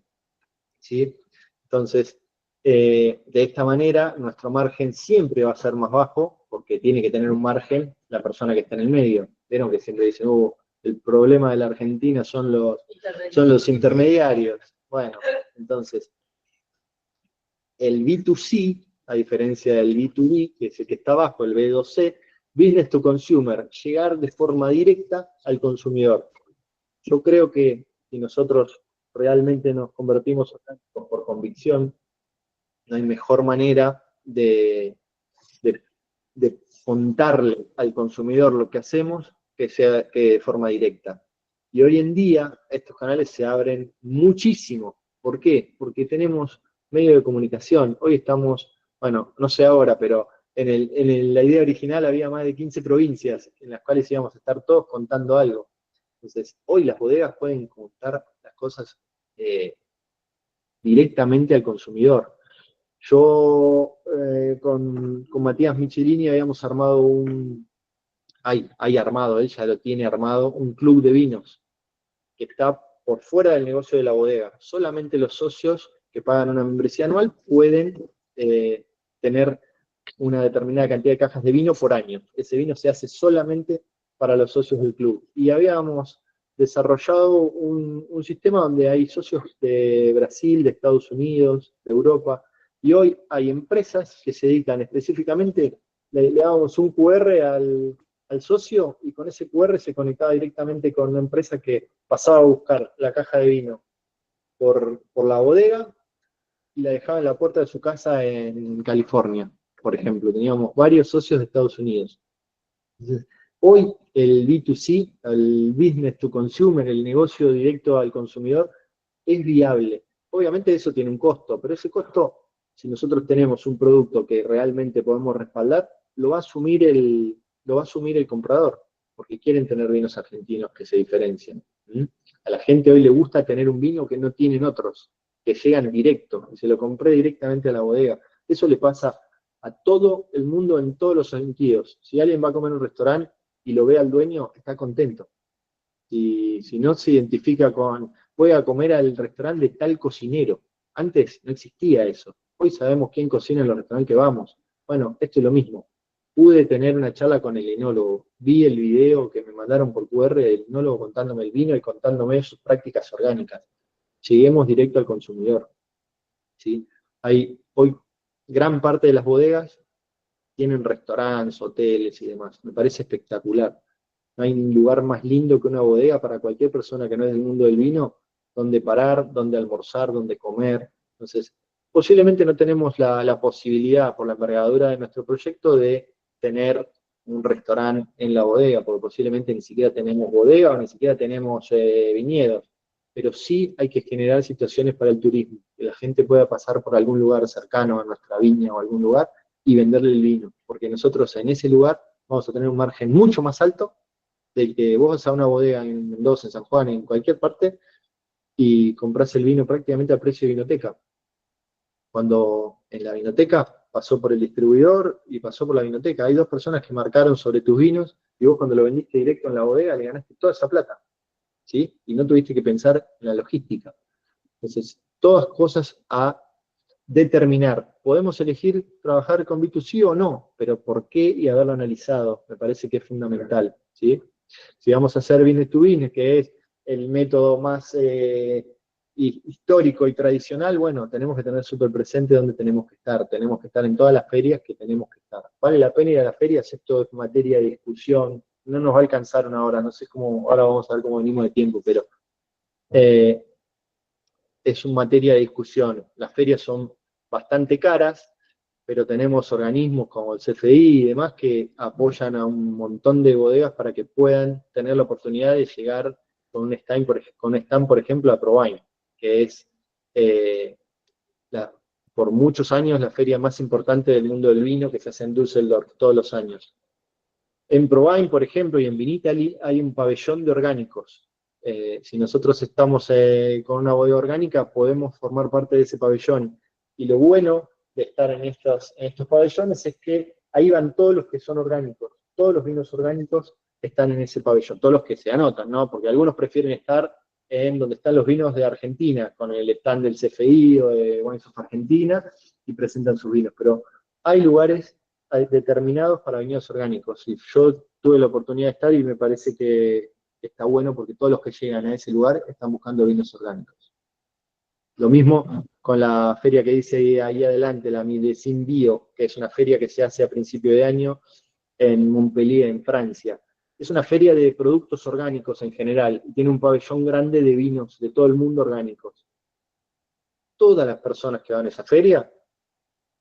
¿sí? Entonces, de esta manera, nuestro margen siempre va a ser más bajo, porque tiene que tener un margen la persona que está en el medio. Vieron que siempre dicen, el problema de la Argentina son los intermediarios. Bueno, entonces, el B2C, a diferencia del B2B, que es el que está abajo, el B2C, Business to Consumer, llegar de forma directa al consumidor. Yo creo que si nosotros realmente nos convertimos por convicción, no hay mejor manera de contarle al consumidor lo que hacemos que sea que de forma directa. Y hoy en día estos canales se abren muchísimo. ¿Por qué? Porque tenemos medio de comunicación. Hoy estamos, bueno, no sé ahora, pero la idea original había más de 15 provincias en las cuales íbamos a estar todos contando algo. Entonces, hoy las bodegas pueden contar las cosas directamente al consumidor. Yo con Matías Michelini habíamos armado él ya lo tiene armado, un club de vinos que está por fuera del negocio de la bodega. Solamente los socios que pagan una membresía anual pueden tener una determinada cantidad de cajas de vino por año. Ese vino se hace solamente para los socios del club. Y habíamos desarrollado un sistema donde hay socios de Brasil, de Estados Unidos, de Europa, y hoy hay empresas que se dedican específicamente, le damos un QR al socio y con ese QR se conectaba directamente con una empresa que pasaba a buscar la caja de vino por la bodega y la dejaba en la puerta de su casa en California, por ejemplo. Teníamos varios socios de Estados Unidos. Entonces, hoy el B2C, el business to consumer, el negocio directo al consumidor, es viable. Obviamente eso tiene un costo, pero ese costo, si nosotros tenemos un producto que realmente podemos respaldar, lo va a asumir el comprador, porque quieren tener vinos argentinos que se diferencian. ¿Mm? A la gente hoy le gusta tener un vino que no tienen otros, que llegan directo, y se lo compré directamente a la bodega. Eso le pasa a todo el mundo en todos los sentidos. Si alguien va a comer en un restaurante y lo ve al dueño, está contento. Y si no se identifica con, voy a comer al restaurante de tal cocinero. Antes no existía eso. Hoy sabemos quién cocina en los restaurantes que vamos. Bueno, esto es lo mismo. pude tener una charla con el enólogo, vi el video que me mandaron por QR del enólogo contándome el vino y contándome sus prácticas orgánicas. Lleguemos directo al consumidor, ¿sí? Hay hoy gran parte de las bodegas tienen restaurantes, hoteles y demás. Me parece espectacular. No hay un lugar más lindo que una bodega para cualquier persona que no es del mundo del vino, donde parar, donde almorzar, donde comer. Entonces, posiblemente no tenemos la posibilidad, por la envergadura de nuestro proyecto, de tener un restaurante en la bodega, porque posiblemente ni siquiera tenemos bodega o ni siquiera tenemos viñedos. Pero sí hay que generar situaciones para el turismo, que la gente pueda pasar por algún lugar cercano a nuestra viña o algún lugar y venderle el vino, porque nosotros en ese lugar vamos a tener un margen mucho más alto del que vos vas a una bodega en Mendoza, en San Juan, en cualquier parte, y compras el vino prácticamente a precio de vinoteca. Cuando en la vinoteca pasó por el distribuidor y pasó por la vinoteca. Hay dos personas que marcaron sobre tus vinos y vos cuando lo vendiste directo en la bodega le ganaste toda esa plata, ¿sí? Y no tuviste que pensar en la logística. Entonces, todas cosas a determinar. Podemos elegir trabajar con B2C o no, pero ¿por qué? Y haberlo analizado. Me parece que es fundamental, ¿sí? Si vamos a hacer business to business, que es el método más histórico y tradicional, bueno, tenemos que tener súper presente dónde tenemos que estar. Tenemos que estar en todas las ferias que tenemos que estar. ¿Vale la pena ir a las ferias? Esto es materia de discusión. No nos va a alcanzar una hora. No sé cómo, ahora vamos a ver cómo venimos de tiempo, pero es una materia de discusión. Las ferias son bastante caras, pero tenemos organismos como el CFI y demás que apoyan a un montón de bodegas para que puedan tener la oportunidad de llegar con un stand, por ejemplo, a Provine, que es eh, por muchos años la feria más importante del mundo del vino que se hace en Düsseldorf todos los años. En Provine, por ejemplo, y en Vinitaly hay un pabellón de orgánicos. Si nosotros estamos con una bodega orgánica, podemos formar parte de ese pabellón. Y lo bueno de estar en estos pabellones es que ahí van todos los que son orgánicos. Todos los vinos orgánicos están en ese pabellón, todos los que se anotan, ¿no? Porque algunos prefieren estar en donde están los vinos de Argentina, con el stand del CFI o de Wines of Argentina, y presentan sus vinos. Pero hay lugares determinados para viñedos orgánicos. Y yo tuve la oportunidad de estar y me parece que está bueno porque todos los que llegan a ese lugar están buscando vinos orgánicos. Lo mismo con la feria que dice ahí adelante, la Midecine Bio, que es una feria que se hace a principio de año en Montpellier, en Francia. Es una feria de productos orgánicos en general y tiene un pabellón grande de vinos de todo el mundo orgánicos. Todas las personas que van a esa feria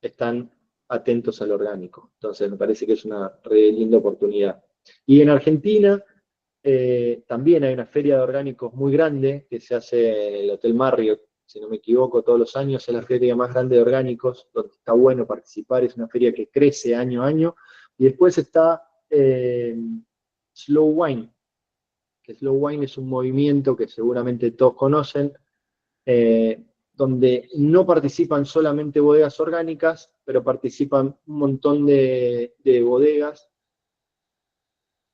están atentos al orgánico. Entonces me parece que es una re linda oportunidad. Y en Argentina también hay una feria de orgánicos muy grande que se hace en el Hotel Marriott, si no me equivoco, todos los años. Es la feria más grande de orgánicos, donde está bueno participar, es una feria que crece año a año. Y después está Slow Wine, que Slow Wine es un movimiento que seguramente todos conocen, donde no participan solamente bodegas orgánicas, pero participan un montón de bodegas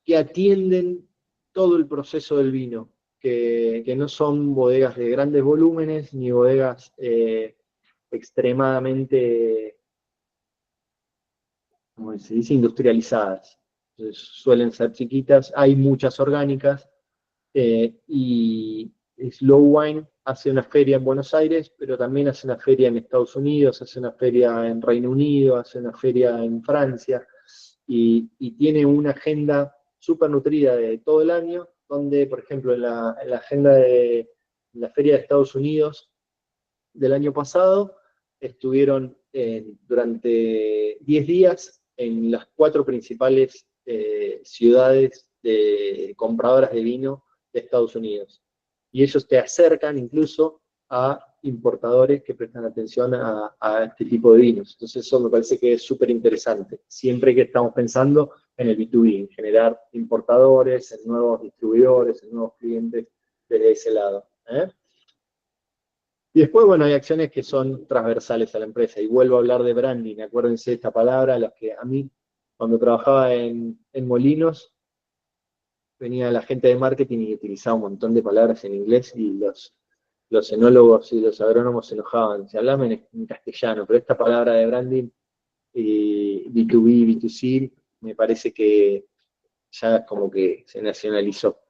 que atienden todo el proceso del vino, que no son bodegas de grandes volúmenes ni bodegas extremadamente, como se dice, industrializadas. Entonces, suelen ser chiquitas, hay muchas orgánicas, y Slow Wine hace una feria en Buenos Aires, pero también hace una feria en Estados Unidos, hace una feria en Reino Unido, hace una feria en Francia, y tiene una agenda súper nutrida de todo el año, donde, por ejemplo, en la agenda de la feria de Estados Unidos del año pasado, estuvieron durante 10 días en las 4 principales ciudades compradoras de vino de Estados Unidos. Y ellos te acercan incluso a importadores que prestan atención a este tipo de vinos. Entonces eso me parece que es súper interesante. Siempre que estamos pensando en el B2B, en generar importadores, en nuevos distribuidores, en nuevos clientes desde ese lado. Y después, bueno, hay acciones que son transversales a la empresa. Y vuelvo a hablar de branding. Acuérdense de esta palabra, los que a mí, cuando trabajaba en Molinos, venía la gente de marketing y utilizaba un montón de palabras en inglés y los enólogos y los agrónomos se enojaban. Se hablaban en castellano, pero esta palabra de branding, B2B, B2C, me parece que ya como que se nacionalizó.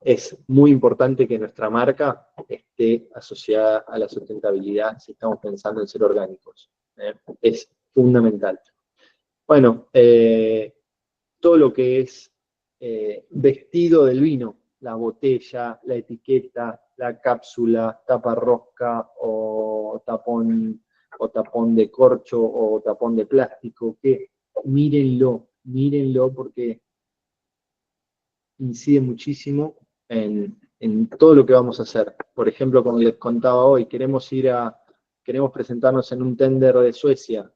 Es muy importante que nuestra marca esté asociada a la sustentabilidad si estamos pensando en ser orgánicos. Es fundamental. Bueno, todo lo que es vestido del vino, la botella, la etiqueta, la cápsula, tapa rosca o tapón de corcho o tapón de plástico, que mírenlo porque incide muchísimo en todo lo que vamos a hacer. Por ejemplo, como les contaba hoy, queremos presentarnos en un tender de Suecia.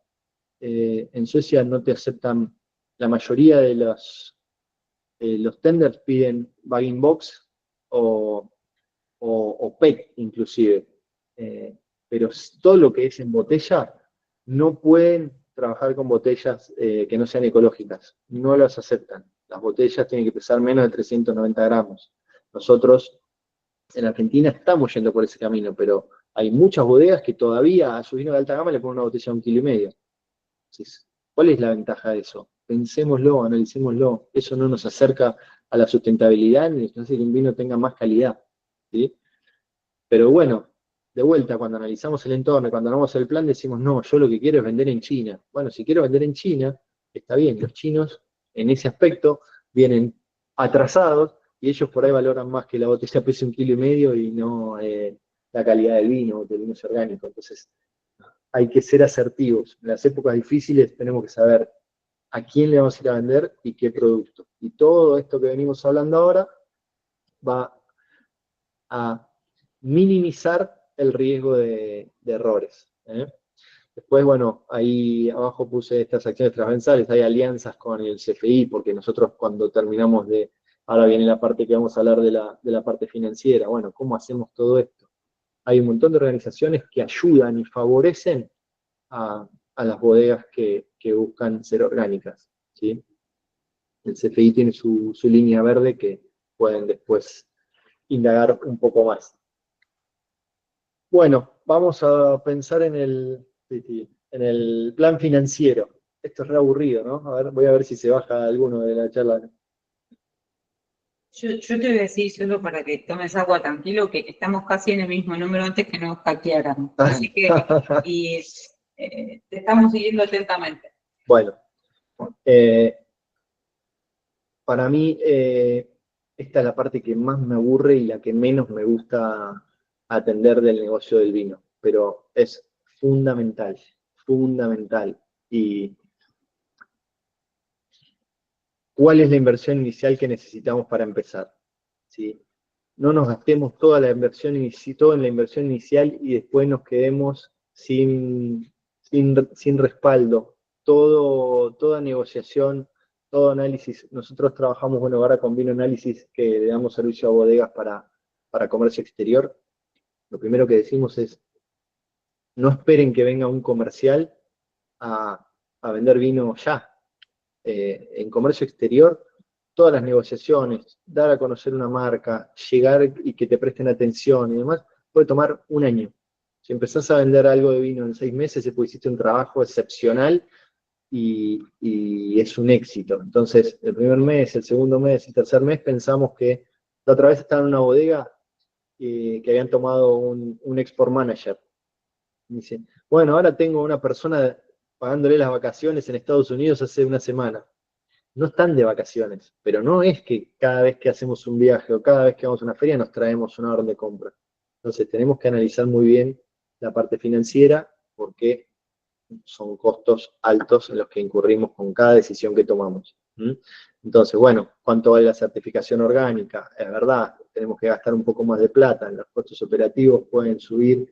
En Suecia no te aceptan, la mayoría de los tenders piden bag-in-box o PET inclusive. Pero todo lo que es en botella, no pueden trabajar con botellas que no sean ecológicas. No las aceptan. Las botellas tienen que pesar menos de 390 gramos. Nosotros en Argentina estamos yendo por ese camino, pero hay muchas bodegas que todavía a su vino de alta gama le ponen una botella de 1,5 kg. Entonces, ¿cuál es la ventaja de eso? Pensémoslo, analicémoslo. Eso no nos acerca a la sustentabilidad ni nos hace que un vino tenga más calidad. ¿Sí? Pero bueno, de vuelta, cuando analizamos el entorno, cuando armamos el plan, decimos, no, yo lo que quiero es vender en China. Bueno, si quiero vender en China, está bien, los chinos en ese aspecto vienen atrasados y ellos por ahí valoran más que la botella pese 1,5 kg y no la calidad del vino, que el vino es orgánico. Entonces, hay que ser asertivos. En las épocas difíciles tenemos que saber a quién le vamos a ir a vender y qué producto. Y todo esto que venimos hablando ahora va a minimizar el riesgo de errores. Después, bueno, ahí abajo puse estas acciones transversales, hay alianzas con el CFI, porque nosotros cuando terminamos ahora viene la parte que vamos a hablar de la parte financiera, bueno, ¿cómo hacemos todo esto? Hay un montón de organizaciones que ayudan y favorecen a las bodegas que buscan ser orgánicas, ¿sí? El CFI tiene su línea verde que pueden después indagar un poco más. Bueno, vamos a pensar en el plan financiero. Esto es re aburrido, ¿no? A ver, voy a ver si se baja alguno de la charla. Yo te voy a decir solo para que tomes agua tranquilo que estamos casi en el mismo número antes que nos hackearan. Así que te estamos siguiendo atentamente. Bueno, para mí esta es la parte que más me aburre y la que menos me gusta atender del negocio del vino, pero es fundamental, fundamental. ¿Y cuál es la inversión inicial que necesitamos para empezar? ¿Sí? No nos gastemos toda la inversión todo en la inversión inicial y después nos quedemos sin respaldo. Toda negociación, todo análisis. Nosotros trabajamos, bueno, ahora con Vino Análisis, que le damos servicio a bodegas para comercio exterior. Lo primero que decimos es, no esperen que venga un comercial a vender vino ya. En comercio exterior, todas las negociaciones, dar a conocer una marca, llegar y que te presten atención y demás, puede tomar un año. Si empezás a vender algo de vino en 6 meses, es porque hiciste un trabajo excepcional y es un éxito. Entonces, el primer mes, el segundo mes, el tercer mes, pensamos que la otra vez estaba en una bodega que habían tomado un export manager. Y dice, bueno, ahora tengo una persona pagándole las vacaciones en Estados Unidos hace una semana. No están de vacaciones, pero no es que cada vez que hacemos un viaje o cada vez que vamos a una feria nos traemos una orden de compra. Entonces tenemos que analizar muy bien la parte financiera porque son costos altos en los que incurrimos con cada decisión que tomamos. Entonces, bueno, ¿cuánto vale la certificación orgánica? Es verdad, tenemos que gastar un poco más de plata, los costos operativos pueden subir,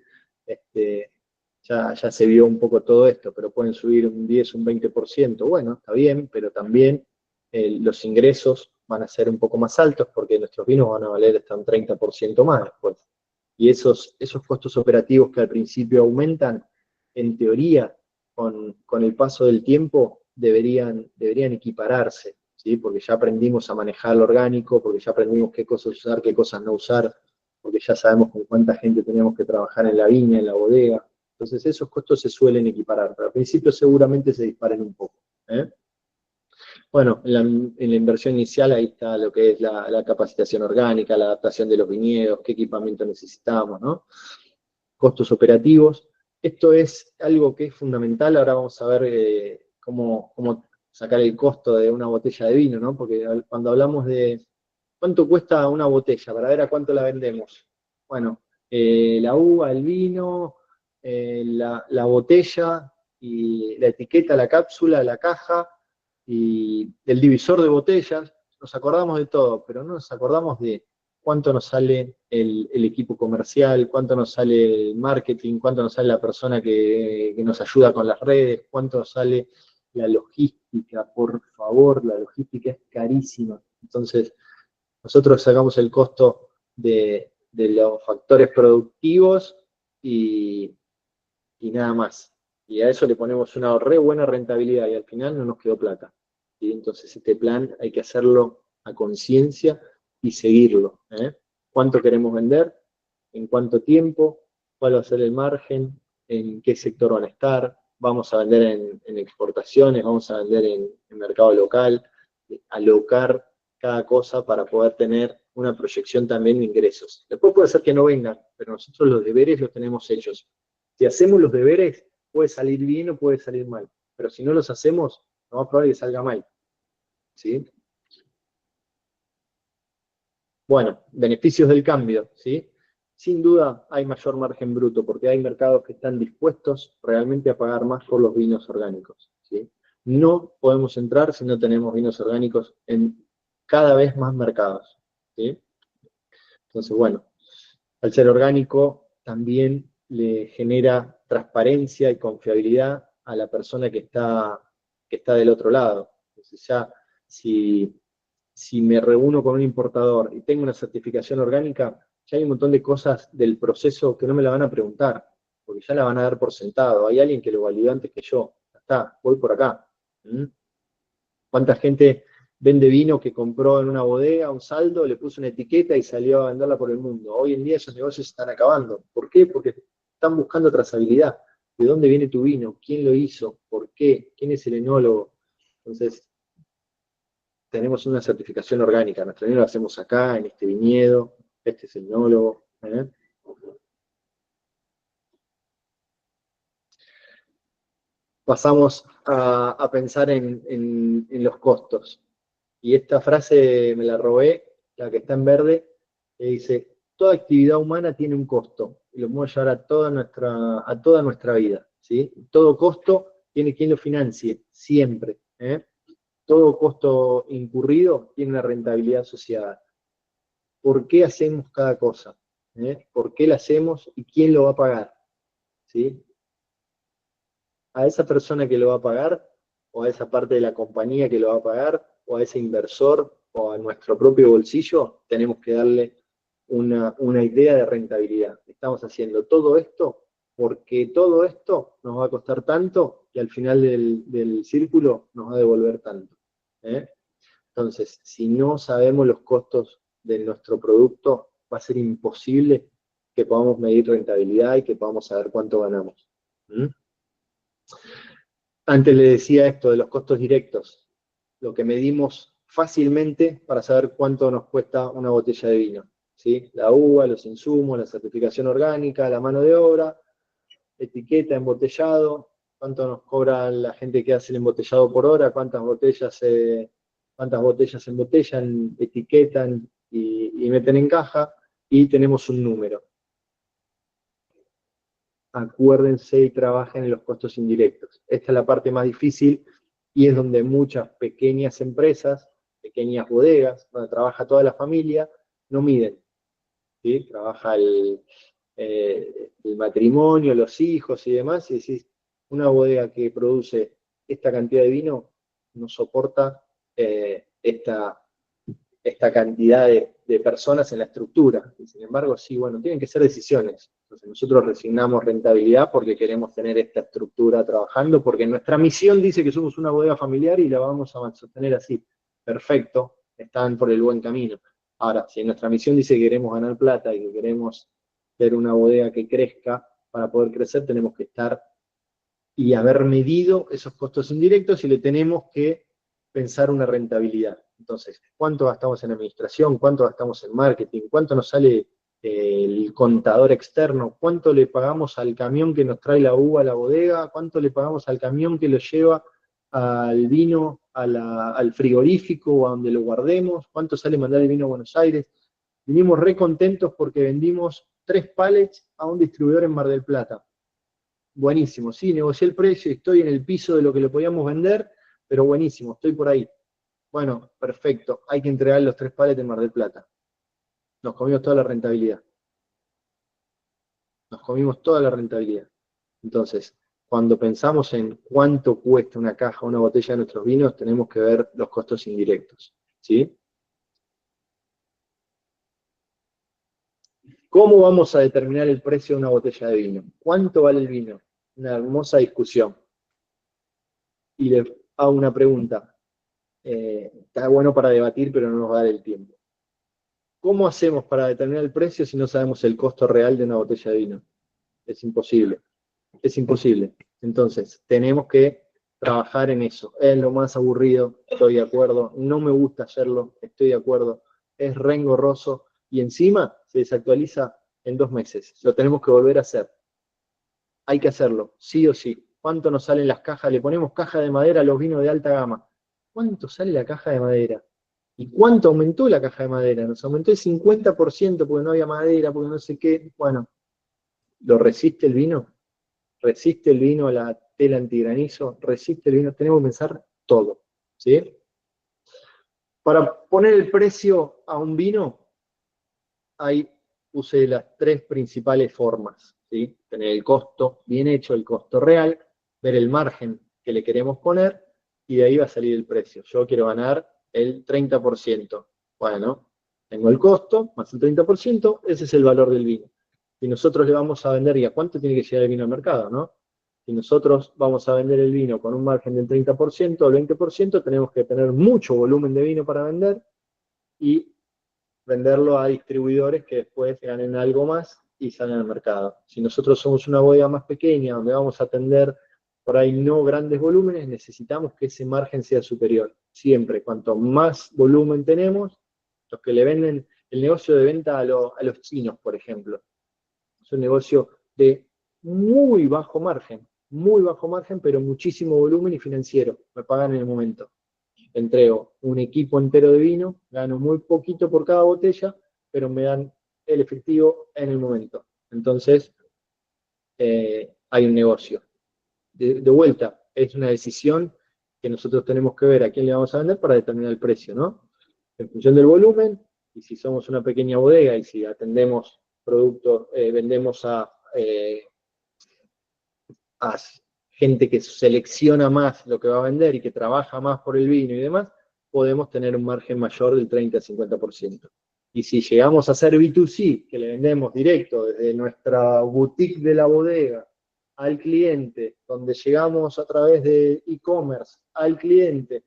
ya se vio un poco todo esto, pero pueden subir un 10, un 20%. Bueno, está bien, pero también los ingresos van a ser un poco más altos porque nuestros vinos van a valer hasta un 30% más después. Y esos costos operativos que al principio aumentan, en teoría, con el paso del tiempo, deberían equipararse, ¿sí? Porque ya aprendimos a manejar lo orgánico, porque ya aprendimos qué cosas usar, qué cosas no usar, porque ya sabemos con cuánta gente tenemos que trabajar en la viña, en la bodega. Entonces esos costos se suelen equiparar, pero al principio seguramente se disparen un poco. Bueno, en la inversión inicial ahí está lo que es la capacitación orgánica, la adaptación de los viñedos, qué equipamiento necesitamos, ¿no? Costos operativos. Esto es algo que es fundamental. Ahora vamos a ver cómo sacar el costo de una botella de vino, ¿no? Porque cuando hablamos de cuánto cuesta una botella, para ver a cuánto la vendemos. Bueno, la uva, el vino, la botella y la etiqueta, la cápsula, la caja y el divisor de botellas. Nos acordamos de todo, pero no nos acordamos de cuánto nos sale el equipo comercial, cuánto nos sale el marketing, cuánto nos sale la persona que nos ayuda con las redes, cuánto nos sale la logística. Por favor, la logística es carísima. Entonces, nosotros sacamos el costo de los factores productivos y, y nada más. Y a eso le ponemos una re buena rentabilidad y al final no nos quedó plata. ¿Sí? Entonces este plan hay que hacerlo a conciencia y seguirlo. ¿Eh? ¿Cuánto queremos vender? ¿En cuánto tiempo? ¿Cuál va a ser el margen? ¿En qué sector van a estar? ¿Vamos a vender en exportaciones? ¿Vamos a vender en mercado local? Alocar cada cosa para poder tener una proyección también de ingresos. Después puede ser que no vengan, pero nosotros los deberes los tenemos hechos. Si hacemos los deberes, puede salir bien o puede salir mal. Pero si no los hacemos, lo más probable es que salga mal. ¿Sí? Bueno, beneficios del cambio. ¿Sí? Sin duda hay mayor margen bruto, porque hay mercados que están dispuestos realmente a pagar más por los vinos orgánicos. ¿Sí? No podemos entrar si no tenemos vinos orgánicos en cada vez más mercados. ¿Sí? Entonces, bueno, al ser orgánico también le genera transparencia y confiabilidad a la persona que está del otro lado. Entonces ya, si me reúno con un importador y tengo una certificación orgánica, ya hay un montón de cosas del proceso que no me la van a preguntar, porque ya la van a dar por sentado. Hay alguien que lo validó antes que yo. Ya está, voy por acá. ¿Mm? ¿Cuánta gente vende vino que compró en una bodega, un saldo, le puso una etiqueta y salió a venderla por el mundo? Hoy en día esos negocios se están acabando. ¿Por qué? Porque están buscando trazabilidad. ¿De dónde viene tu vino? ¿Quién lo hizo? ¿Por qué? ¿Quién es el enólogo? Entonces, tenemos una certificación orgánica. Nuestro vino lo hacemos acá, en este viñedo. Este es el enólogo. ¿Eh? Pasamos a pensar en los costos. Y esta frase me la robé, la que está en verde, que dice, toda actividad humana tiene un costo, y lo podemos llevar a toda nuestra vida. ¿Sí? Todo costo tiene quien lo financie, siempre. ¿Eh? Todo costo incurrido tiene una rentabilidad asociada. ¿Por qué hacemos cada cosa? ¿Eh? ¿Por qué la hacemos y quién lo va a pagar? ¿Sí? A esa persona que lo va a pagar, o a esa parte de la compañía que lo va a pagar, o a ese inversor, o a nuestro propio bolsillo, tenemos que darle una idea de rentabilidad. Estamos haciendo todo esto porque todo esto nos va a costar tanto y al final del círculo nos va a devolver tanto. ¿Eh? Entonces, si no sabemos los costos de nuestro producto, va a ser imposible que podamos medir rentabilidad y que podamos saber cuánto ganamos. ¿Mm? Antes le decía esto de los costos directos, lo que medimos fácilmente para saber cuánto nos cuesta una botella de vino. ¿Sí? La uva, los insumos, la certificación orgánica, la mano de obra, etiqueta, embotellado, cuánto nos cobra la gente que hace el embotellado por hora, cuántas botellas embotellan, etiquetan y meten en caja, y tenemos un número. Acuérdense y trabajen en los costos indirectos. Esta es la parte más difícil y es donde muchas pequeñas empresas, pequeñas bodegas, donde trabaja toda la familia, no miden. ¿Sí? Trabaja el matrimonio, los hijos y demás, y decís, una bodega que produce esta cantidad de vino no soporta esta cantidad de personas en la estructura. Y sin embargo, sí, bueno, tienen que ser decisiones. Entonces nosotros resignamos rentabilidad porque queremos tener esta estructura trabajando, porque nuestra misión dice que somos una bodega familiar y la vamos a sostener así. Perfecto, están por el buen camino. Ahora, si nuestra misión dice que queremos ganar plata y que queremos ser una bodega que crezca, para poder crecer tenemos que estar y haber medido esos costos indirectos y le tenemos que pensar una rentabilidad. Entonces, ¿cuánto gastamos en administración? ¿Cuánto gastamos en marketing? ¿Cuánto nos sale el contador externo? ¿Cuánto le pagamos al camión que nos trae la uva a la bodega? ¿Cuánto le pagamos al camión que lo lleva al vino, al frigorífico o a donde lo guardemos? ¿Cuánto sale mandar el vino a Buenos Aires? Vinimos re contentos porque vendimos 3 pallets a un distribuidor en Mar del Plata. Buenísimo, sí, negocié el precio, estoy en el piso de lo que lo podíamos vender, pero buenísimo, estoy por ahí. Bueno, perfecto, hay que entregar los 3 pallets en Mar del Plata. Nos comimos toda la rentabilidad. Nos comimos toda la rentabilidad. Entonces, cuando pensamos en cuánto cuesta una caja o una botella de nuestros vinos, tenemos que ver los costos indirectos, ¿sí? ¿Cómo vamos a determinar el precio de una botella de vino? ¿Cuánto vale el vino? Una hermosa discusión. Y le hago una pregunta. Está bueno para debatir, pero no nos va a dar el tiempo. ¿Cómo hacemos para determinar el precio si no sabemos el costo real de una botella de vino? Es imposible. Es imposible. Entonces, tenemos que trabajar en eso. Es lo más aburrido, estoy de acuerdo. No me gusta hacerlo, estoy de acuerdo. Es re engorroso y encima se desactualiza en 2 meses. Lo tenemos que volver a hacer. Hay que hacerlo, sí o sí. ¿Cuánto nos salen las cajas? Le ponemos caja de madera a los vinos de alta gama. ¿Cuánto sale la caja de madera? ¿Y cuánto aumentó la caja de madera? Nos aumentó el 50% porque no había madera, porque no sé qué. Bueno, ¿lo resiste el vino? ¿Resiste el vino la tela antigranizo? ¿Resiste el vino? Tenemos que pensar todo, ¿sí? Para poner el precio a un vino, ahí puse las 3 principales formas, ¿sí? Tener el costo bien hecho, el costo real, ver el margen que le queremos poner, y de ahí va a salir el precio. Yo quiero ganar el 30%. Bueno, tengo el costo más el 30%, ese es el valor del vino. Y nosotros le vamos a vender, ¿y a cuánto tiene que llegar el vino al mercado, no? Si nosotros vamos a vender el vino con un margen del 30% o el 20%, tenemos que tener mucho volumen de vino para vender y venderlo a distribuidores que después ganen algo más y salen al mercado. Si nosotros somos una bodega más pequeña, donde vamos a atender por ahí no grandes volúmenes, necesitamos que ese margen sea superior. Siempre, cuanto más volumen tenemos, los que le venden el negocio de venta a los chinos, por ejemplo, es un negocio de muy bajo margen, pero muchísimo volumen y financiero. Me pagan en el momento. Entrego un equipo entero de vino, gano muy poquito por cada botella, pero me dan el efectivo en el momento. Entonces, hay un negocio. De vuelta, es una decisión que nosotros tenemos que ver a quién le vamos a vender para determinar el precio, ¿no? En función del volumen, y si somos una pequeña bodega y si atendemos productos, vendemos a gente que selecciona más lo que va a vender y que trabaja más por el vino y demás, podemos tener un margen mayor del 30-50%. Y si llegamos a hacer B2C, que le vendemos directo desde nuestra boutique de la bodega al cliente, donde llegamos a través de e-commerce al cliente,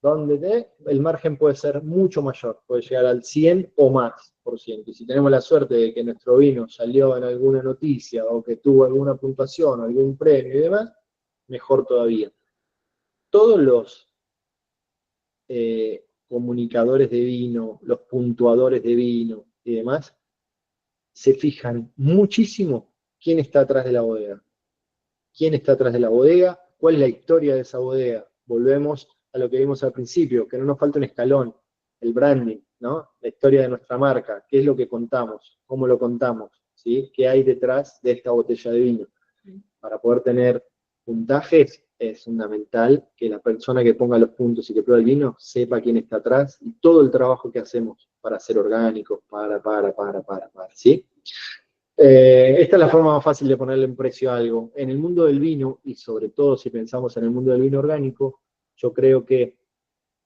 donde el margen puede ser mucho mayor, puede llegar al 100 o más por ciento. Y si tenemos la suerte de que nuestro vino salió en alguna noticia o que tuvo alguna puntuación, algún premio y demás, mejor todavía. Todos los comunicadores de vino, los puntuadores de vino y demás, se fijan muchísimo quién está atrás de la bodega. ¿Quién está atrás de la bodega? ¿Cuál es la historia de esa bodega? Volvemos a lo que vimos al principio, que no nos falta un escalón, el branding, ¿no? La historia de nuestra marca, qué es lo que contamos, cómo lo contamos, ¿sí? ¿Qué hay detrás de esta botella de vino? Para poder tener puntajes es fundamental que la persona que ponga los puntos y que prueba el vino sepa quién está atrás y todo el trabajo que hacemos para ser orgánicos, ¿sí? Esta es la forma más fácil de ponerle en precio a algo. En el mundo del vino, y sobre todo si pensamos en el mundo del vino orgánico, yo creo que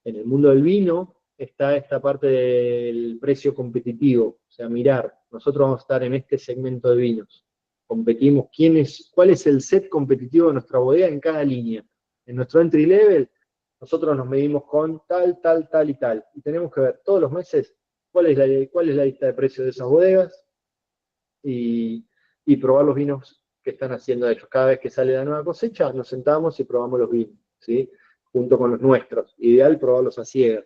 en el mundo del vino está esta parte del precio competitivo. O sea, mirar, nosotros vamos a estar en este segmento de vinos. Competimos, cuál es el set competitivo de nuestra bodega en cada línea. En nuestro entry level, nosotros nos medimos con tal, tal, tal y tal. Y tenemos que ver todos los meses cuál es la lista de precios de esas bodegas, y probar los vinos que están haciendo ellos. Cada vez que sale la nueva cosecha, nos sentamos y probamos los vinos, ¿sí? junto con los nuestros. Ideal probarlos a ciegas.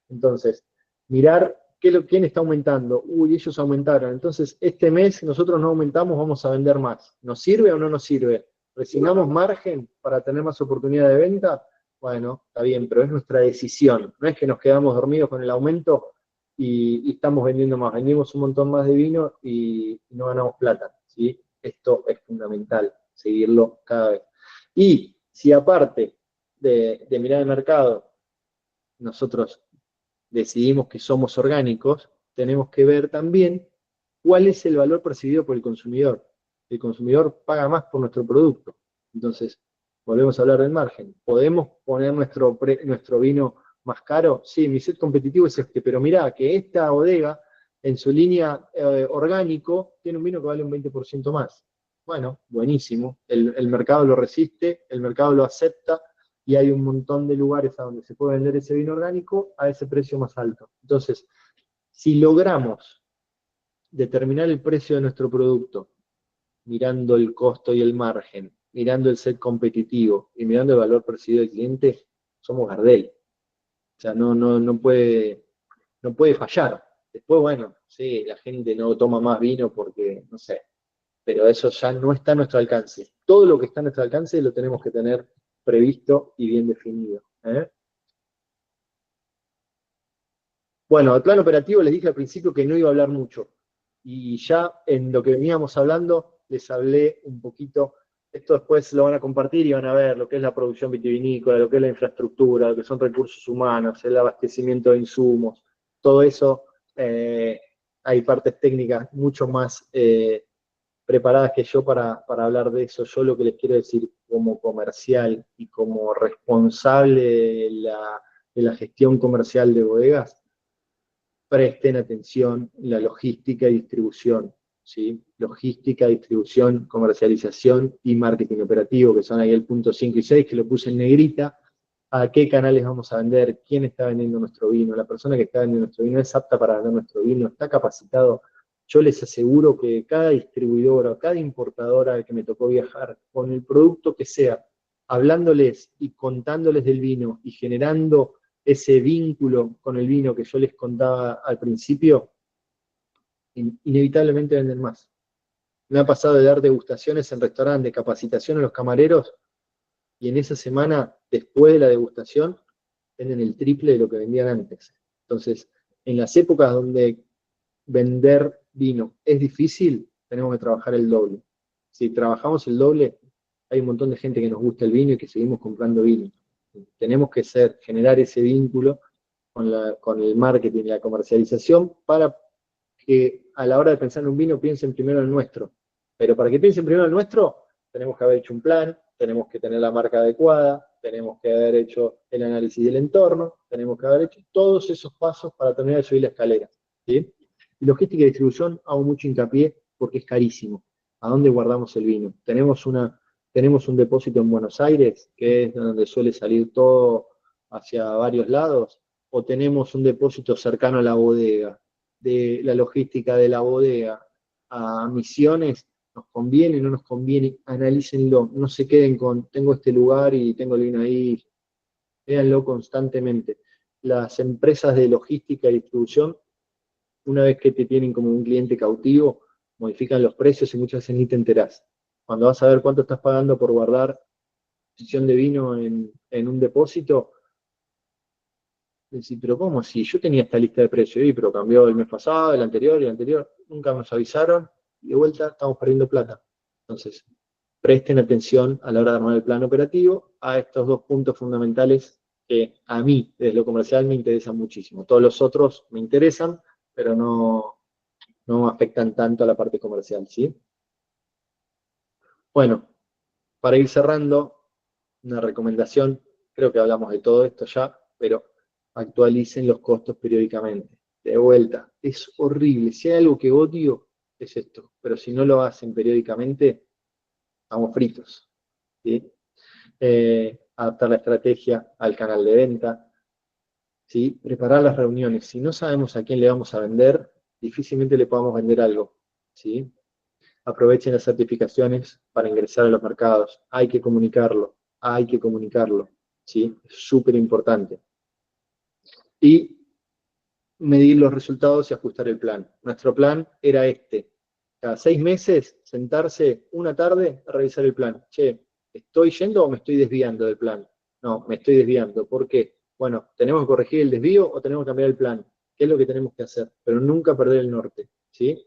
Entonces, mirar quién está aumentando. Uy, ellos aumentaron. Entonces, este mes nosotros no aumentamos, vamos a vender más. ¿Nos sirve o no nos sirve? ¿Resignamos margen para tener más oportunidad de venta? Bueno, está bien, pero es nuestra decisión. No es que nos quedamos dormidos con el aumento y estamos vendiendo más. Vendimos un montón más de vino y no ganamos plata, ¿sí? Esto es fundamental, seguirlo cada vez. Y si aparte de mirar el mercado, nosotros decidimos que somos orgánicos, tenemos que ver también cuál es el valor percibido por el consumidor. El consumidor paga más por nuestro producto. Entonces, volvemos a hablar del margen. ¿Podemos poner nuestro vino más caro? Sí, mi set competitivo es este, pero mirá que esta bodega, en su línea orgánico, tiene un vino que vale un 20% más. Bueno, buenísimo. El mercado lo resiste, el mercado lo acepta, y hay un montón de lugares a donde se puede vender ese vino orgánico a ese precio más alto. Entonces, si logramos determinar el precio de nuestro producto, mirando el costo y el margen, mirando el set competitivo y mirando el valor percibido del cliente, somos Gardel. O sea, no puede fallar. Después, bueno, sí, la gente no toma más vino porque, no sé, pero eso ya no está a nuestro alcance. Todo lo que está a nuestro alcance lo tenemos que tener previsto y bien definido. Bueno, el plan operativo les dije al principio que no iba a hablar mucho. Y ya en lo que veníamos hablando, les hablé un poquito. Esto después lo van a compartir y van a ver lo que es la producción vitivinícola, lo que es la infraestructura, lo que son recursos humanos, el abastecimiento de insumos. Todo eso, hay partes técnicas mucho más preparadas que yo para hablar de eso. Yo lo que les quiero decir como comercial y como responsable de la gestión comercial de bodegas, presten atención en la logística y distribución, ¿sí? Logística, distribución, comercialización y marketing operativo, que son ahí el punto 5 y 6, que lo puse en negrita. ¿A qué canales vamos a vender? ¿Quién está vendiendo nuestro vino? La persona que está vendiendo nuestro vino es apta para vender nuestro vino, está capacitado. Yo les aseguro que cada distribuidora, cada importadora al que me tocó viajar, con el producto que sea, hablándoles y contándoles del vino y generando ese vínculo con el vino que yo les contaba al principio, inevitablemente venden más. Me ha pasado de dar degustaciones en restaurantes, de capacitación a los camareros, y en esa semana, después de la degustación, venden el triple de lo que vendían antes. Entonces, en las épocas donde vender vino es difícil, tenemos que trabajar el doble. Si trabajamos el doble, hay un montón de gente que nos gusta el vino y que seguimos comprando vino. Tenemos que generar ese vínculo con el marketing y la comercialización para que a la hora de pensar en un vino piensen primero en el nuestro. Pero para que piensen primero en el nuestro, tenemos que haber hecho un plan, tenemos que tener la marca adecuada, tenemos que haber hecho el análisis del entorno, tenemos que haber hecho todos esos pasos para terminar de subir la escalera. ¿Sí? Y logística y distribución hago mucho hincapié porque es carísimo. ¿A dónde guardamos el vino? Tenemos un depósito en Buenos Aires, que es donde suele salir todo hacia varios lados, o tenemos un depósito cercano a la bodega. De la logística de la bodega a Misiones, ¿nos conviene, no nos conviene? Analícenlo, no se queden con, tengo este lugar y tengo el vino ahí, véanlo constantemente. Las empresas de logística y distribución, una vez que te tienen como un cliente cautivo, modifican los precios y muchas veces ni te enterás. Cuando vas a ver cuánto estás pagando por guardar posición de vino en un depósito, decís, pero ¿cómo? Si yo tenía esta lista de precios, pero cambió el mes pasado, el anterior y el anterior, nunca nos avisaron, y de vuelta estamos perdiendo plata. Entonces, presten atención a la hora de armar el plan operativo a estos dos puntos fundamentales que a mí, desde lo comercial, me interesan muchísimo. Todos los otros me interesan, pero no afectan tanto a la parte comercial, ¿sí? Bueno, para ir cerrando, una recomendación, creo que hablamos de todo esto ya, pero actualicen los costos periódicamente. De vuelta, es horrible. Si hay algo que odio, es esto. Pero si no lo hacen periódicamente, estamos fritos. ¿Sí? Adaptar la estrategia al canal de venta. ¿Sí? Preparar las reuniones. Si no sabemos a quién le vamos a vender, difícilmente le podamos vender algo. ¿Sí? Aprovechen las certificaciones para ingresar a los mercados. Hay que comunicarlo. Hay que comunicarlo. ¿sí? Es súper importante. Y medir los resultados y ajustar el plan. Nuestro plan era este. Cada 6 meses, sentarse una tarde a revisar el plan. Che, ¿estoy yendo o me estoy desviando del plan? No, me estoy desviando. ¿Por qué? Bueno, ¿tenemos que corregir el desvío o tenemos que cambiar el plan? ¿Qué es lo que tenemos que hacer? Pero nunca perder el norte, ¿sí?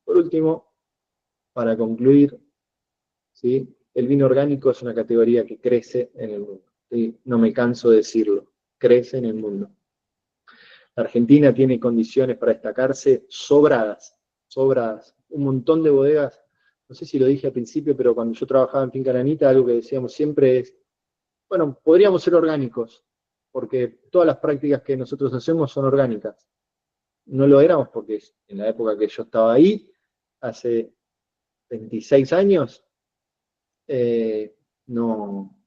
Por último, para concluir, ¿sí? El vino orgánico es una categoría que crece en el mundo. ¿Sí? No me canso de decirlo. Crece en el mundo. La Argentina tiene condiciones para destacarse sobradas, sobradas. Un montón de bodegas, no sé si lo dije al principio, pero cuando yo trabajaba en Finca Aranita, algo que decíamos siempre es, bueno, podríamos ser orgánicos, porque todas las prácticas que nosotros hacemos son orgánicas. No lo éramos porque en la época que yo estaba ahí, hace 26 años, no,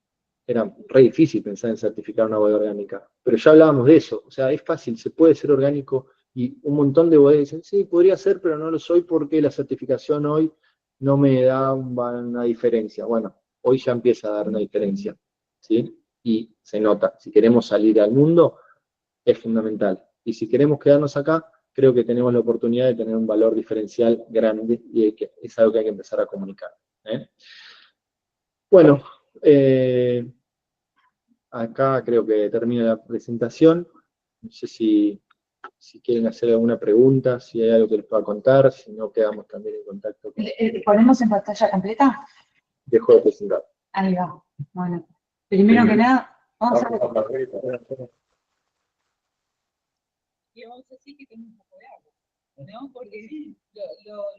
era re difícil pensar en certificar una bodega orgánica, pero ya hablábamos de eso, o sea, es fácil, se puede ser orgánico y un montón de bodegas dicen, sí, podría ser, pero no lo soy porque la certificación hoy no me da una diferencia. Bueno, hoy ya empieza a dar una diferencia, ¿sí? Y se nota, si queremos salir al mundo, es fundamental. Y si queremos quedarnos acá, creo que tenemos la oportunidad de tener un valor diferencial grande y es algo que hay que empezar a comunicar. ¿Eh? Bueno, acá creo que termina la presentación. No sé si quieren hacer alguna pregunta, si hay algo que les pueda contar, si no quedamos también en contacto con... ¿Ponemos en pantalla completa? Dejo de presentar. Ahí va. Bueno, primero que nada, vamos a ver. Y vamos a decir que tengo un poco de agua, ¿no? Porque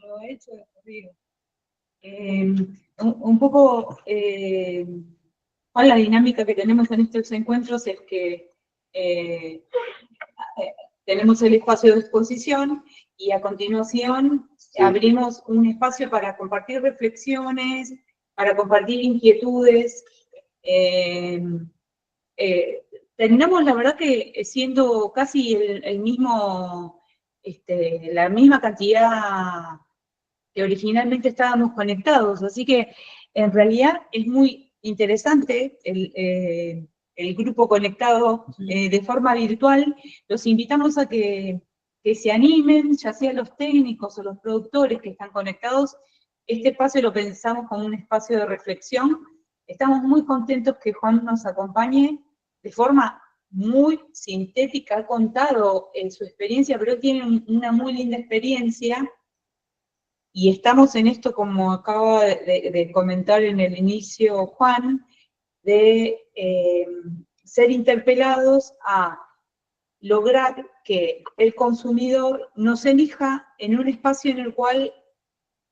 lo he hecho de corrido. Un poco, ¿cuál es la dinámica que tenemos en estos encuentros? Es que tenemos el espacio de exposición y a continuación abrimos un espacio para compartir reflexiones, para compartir inquietudes. Terminamos, la verdad, que siendo casi el mismo, la misma cantidad que originalmente estábamos conectados, así que en realidad es muy interesante el grupo conectado de forma virtual. Los invitamos a que se animen, ya sea los técnicos o los productores que están conectados. Este espacio lo pensamos como un espacio de reflexión. Estamos muy contentos que Juan nos acompañe de forma muy sintética. Ha contado su experiencia, pero él tiene una muy linda experiencia. Y estamos en esto, como acaba de comentar en el inicio Juan, de ser interpelados a lograr que el consumidor nos elija en un espacio en el cual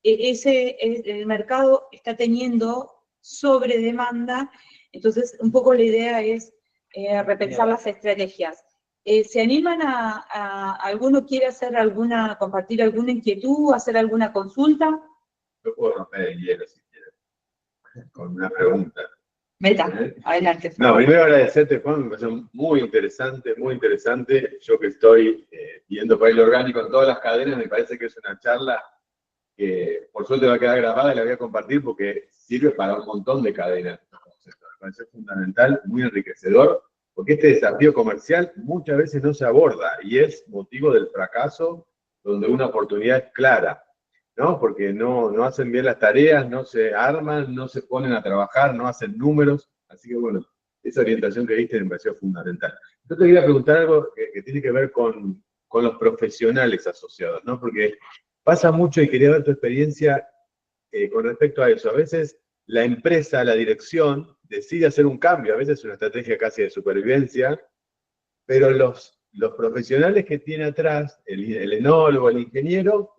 el mercado está teniendo sobredemanda. Entonces, un poco la idea es repensar las estrategias. ¿Se animan alguno quiere hacer compartir alguna inquietud, hacer alguna consulta? Yo puedo romper el hielo si quieres, con una pregunta. Meta, adelante. No, primero agradecerte, Juan, me pareció muy interesante. Yo que estoy viendo por ahí lo orgánico en todas las cadenas, me parece que es una charla que por suerte va a quedar grabada y la voy a compartir porque sirve para un montón de cadenas. Me parece fundamental, muy enriquecedor, porque este desafío comercial muchas veces no se aborda y es motivo del fracaso donde una oportunidad es clara, ¿no? Porque no hacen bien las tareas, no se arman, no se ponen a trabajar, no hacen números. Así que bueno, esa orientación que diste me pareció fundamental. Yo te quería preguntar algo que tiene que ver con los profesionales asociados, ¿no? Porque pasa mucho y quería ver tu experiencia con respecto a eso. A veces la empresa, la dirección, decide hacer un cambio, a veces es una estrategia casi de supervivencia, pero los profesionales que tiene atrás, el enólogo, el ingeniero,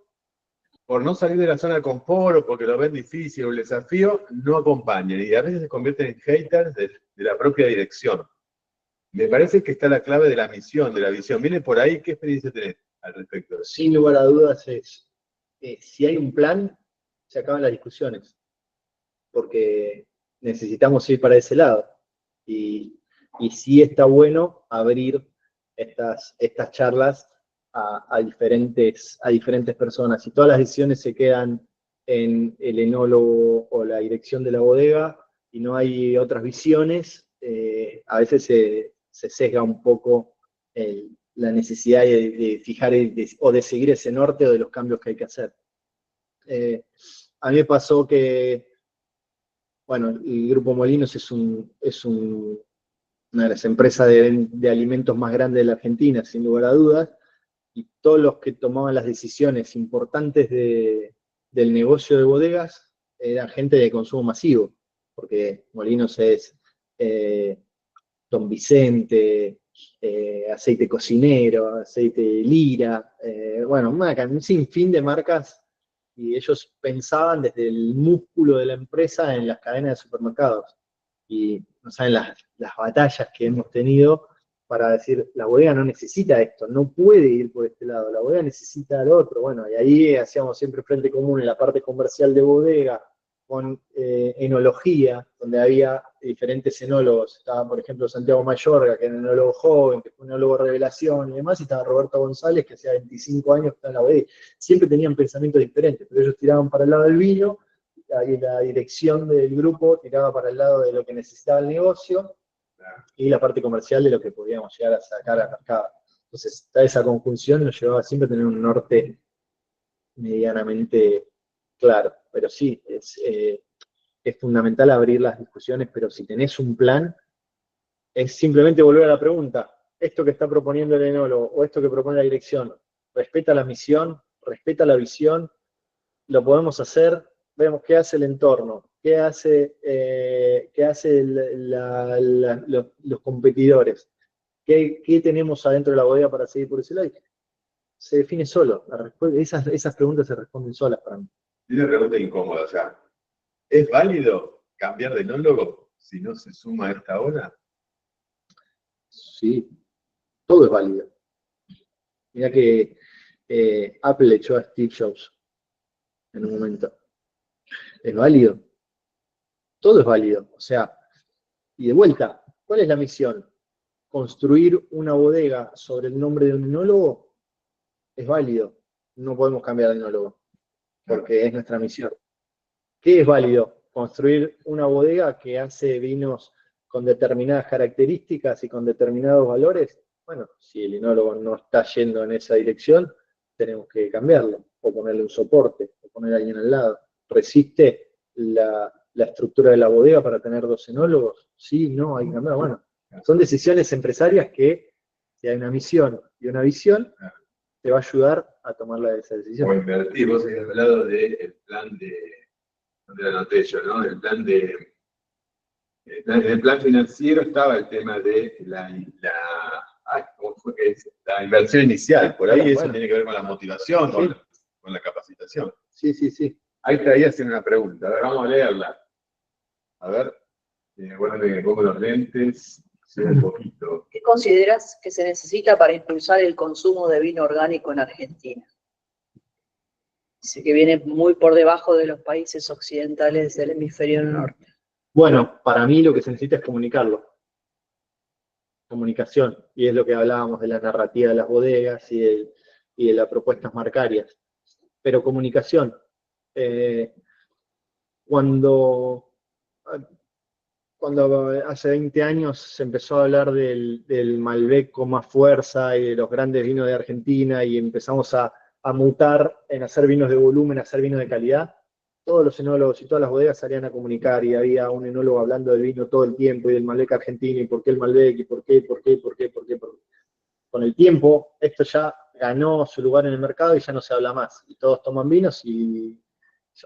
por no salir de la zona de confort o porque lo ven difícil o el desafío, no acompañan y a veces se convierten en haters de la propia dirección. Me parece que está la clave de la misión, de la visión. ¿Viene por ahí? ¿Qué experiencia tenés al respecto? Sin lugar a dudas si hay un plan, se acaban las discusiones, porque necesitamos ir para ese lado. Y sí está bueno abrir estas charlas a diferentes personas. Si todas las decisiones se quedan en el enólogo o la dirección de la bodega y no hay otras visiones, a veces se sesga un poco la necesidad de fijar o de seguir ese norte o de los cambios que hay que hacer. A mí me pasó que, bueno, el Grupo Molinos es una de las empresas de alimentos más grandes de la Argentina, sin lugar a dudas, y todos los que tomaban las decisiones importantes del negocio de bodegas eran gente de consumo masivo, porque Molinos es Don Vicente, aceite cocinero, aceite Lira, bueno, un sinfín de marcas, y ellos pensaban desde el músculo de la empresa en las cadenas de supermercados. Y no saben las batallas que hemos tenido para decir, la bodega no necesita esto, no puede ir por este lado, la bodega necesita el otro. Bueno, y ahí hacíamos siempre frente común en la parte comercial de bodega, con enología, donde había diferentes enólogos. Estaba, por ejemplo, Santiago Mayorga, que era un enólogo joven, que fue un enólogo revelación y demás, y estaba Roberto González, que hacía 25 años que está en la bodega. Siempre tenían pensamientos diferentes, pero ellos tiraban para el lado del vino, y la dirección del grupo tiraba para el lado de lo que necesitaba el negocio, y la parte comercial de lo que podíamos llegar a sacar a mercado. Entonces, esa conjunción nos llevaba siempre a tener un norte medianamente claro. Pero sí, es fundamental abrir las discusiones, pero si tenés un plan, es simplemente volver a la pregunta, esto que está proponiendo el enólogo, o esto que propone la dirección, ¿respeta la misión? ¿Respeta la visión? ¿Lo podemos hacer? Vemos qué hace el entorno, qué hace los competidores, qué tenemos adentro de la bodega para seguir por ese lado. Se define solo. Esas preguntas se responden solas para mí. Y una pregunta incómoda, o sea, ¿es válido cambiar de enólogo si no se suma a esta hora? Sí, todo es válido. Mirá que Apple echó a Steve Jobs en un momento. ¿Es válido? Todo es válido. O sea, y de vuelta, ¿cuál es la misión? ¿Construir una bodega sobre el nombre de un enólogo? Es válido. No podemos cambiar de enólogo, porque es nuestra misión. ¿Qué es válido? Construir una bodega que hace vinos con determinadas características y con determinados valores. Bueno, si el enólogo no está yendo en esa dirección, tenemos que cambiarlo, o ponerle un soporte, o poner a alguien al lado. ¿Resiste la estructura de la bodega para tener 2 enólogos? Sí, no, hay que cambiarlo. Bueno, son decisiones empresarias que, si hay una misión y una visión, te va a ayudar a tomar esa decisión. O invertir, vos habías hablado del plan donde la anoté yo, ¿no? El plan financiero estaba el tema de ¿cómo fue que es? La inversión inicial, por ahí eso tiene que ver con la motivación, sí, con la capacitación. Sí, sí, sí. Ahí traía haciendo una pregunta, a ver, vamos a leerla. A ver, bueno, que me pongo los lentes, sí, un poquito. ¿Qué consideras que se necesita para impulsar el consumo de vino orgánico en Argentina? Dice que viene muy por debajo de los países occidentales del hemisferio norte. Bueno, para mí lo que se necesita es comunicarlo. Comunicación, y es lo que hablábamos de la narrativa de las bodegas y de las propuestas marcarias. Pero comunicación. Cuando hace 20 años se empezó a hablar del Malbec con más fuerza y de los grandes vinos de Argentina, y empezamos a mutar en hacer vinos de volumen, hacer vinos de calidad, todos los enólogos y todas las bodegas salían a comunicar, y había un enólogo hablando del vino todo el tiempo y del Malbec argentino y por qué el Malbec y por qué. Con el tiempo esto ya ganó su lugar en el mercado y ya no se habla más, y todos toman vinos, y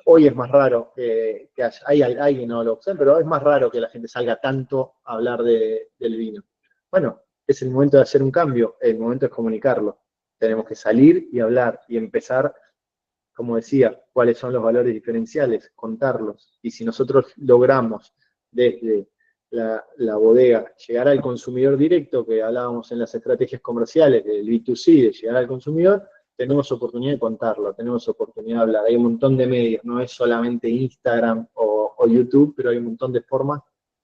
hoy es más raro que hay enólogos, pero es más raro que la gente salga tanto a hablar del vino. Bueno, es el momento de hacer un cambio, el momento es comunicarlo. Tenemos que salir y hablar y empezar, como decía, cuáles son los valores diferenciales, contarlos. Y si nosotros logramos desde la bodega llegar al consumidor directo, que hablábamos en las estrategias comerciales del B2C, de llegar al consumidor, tenemos oportunidad de contarlo, tenemos oportunidad de hablar. Hay un montón de medios, no es solamente Instagram o YouTube, pero hay un montón de formas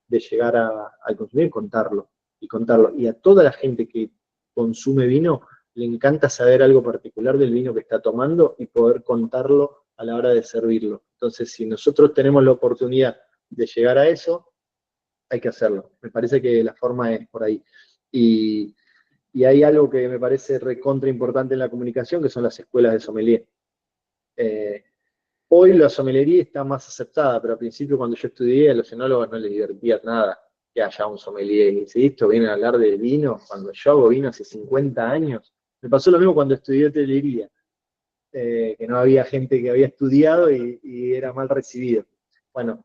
de llegar al consumidor y contarlo. Y a toda la gente que consume vino, le encanta saber algo particular del vino que está tomando y poder contarlo a la hora de servirlo. Entonces, si nosotros tenemos la oportunidad de llegar a eso, hay que hacerlo. Me parece que la forma es por ahí. Y hay algo que me parece recontra importante en la comunicación, que son las escuelas de sommelier. Hoy la sommelería está más aceptada, pero al principio cuando yo estudié, a los enólogos no les divertía nada que haya un sommelier. Y si esto vienen a hablar de vino, cuando yo hago vino hace 50 años, me pasó lo mismo cuando estudié hotelería, que no había gente que había estudiado y era mal recibido. Bueno,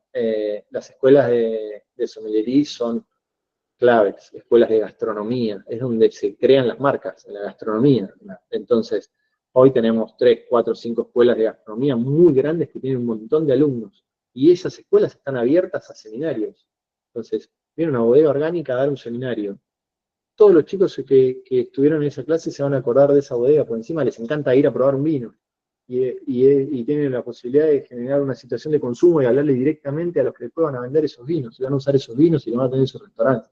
las escuelas de sommelería son claves, escuelas de gastronomía, es donde se crean las marcas, en la gastronomía. Entonces, hoy tenemos 3, 4, 5 escuelas de gastronomía muy grandes que tienen un montón de alumnos, y esas escuelas están abiertas a seminarios. Entonces, viene una bodega orgánica a dar un seminario. Todos los chicos que estuvieron en esa clase se van a acordar de esa bodega, por encima les encanta ir a probar un vino. Y tienen la posibilidad de generar una situación de consumo y hablarle directamente a los que después van a vender esos vinos, y van a usar esos vinos y van a tener esos restaurantes.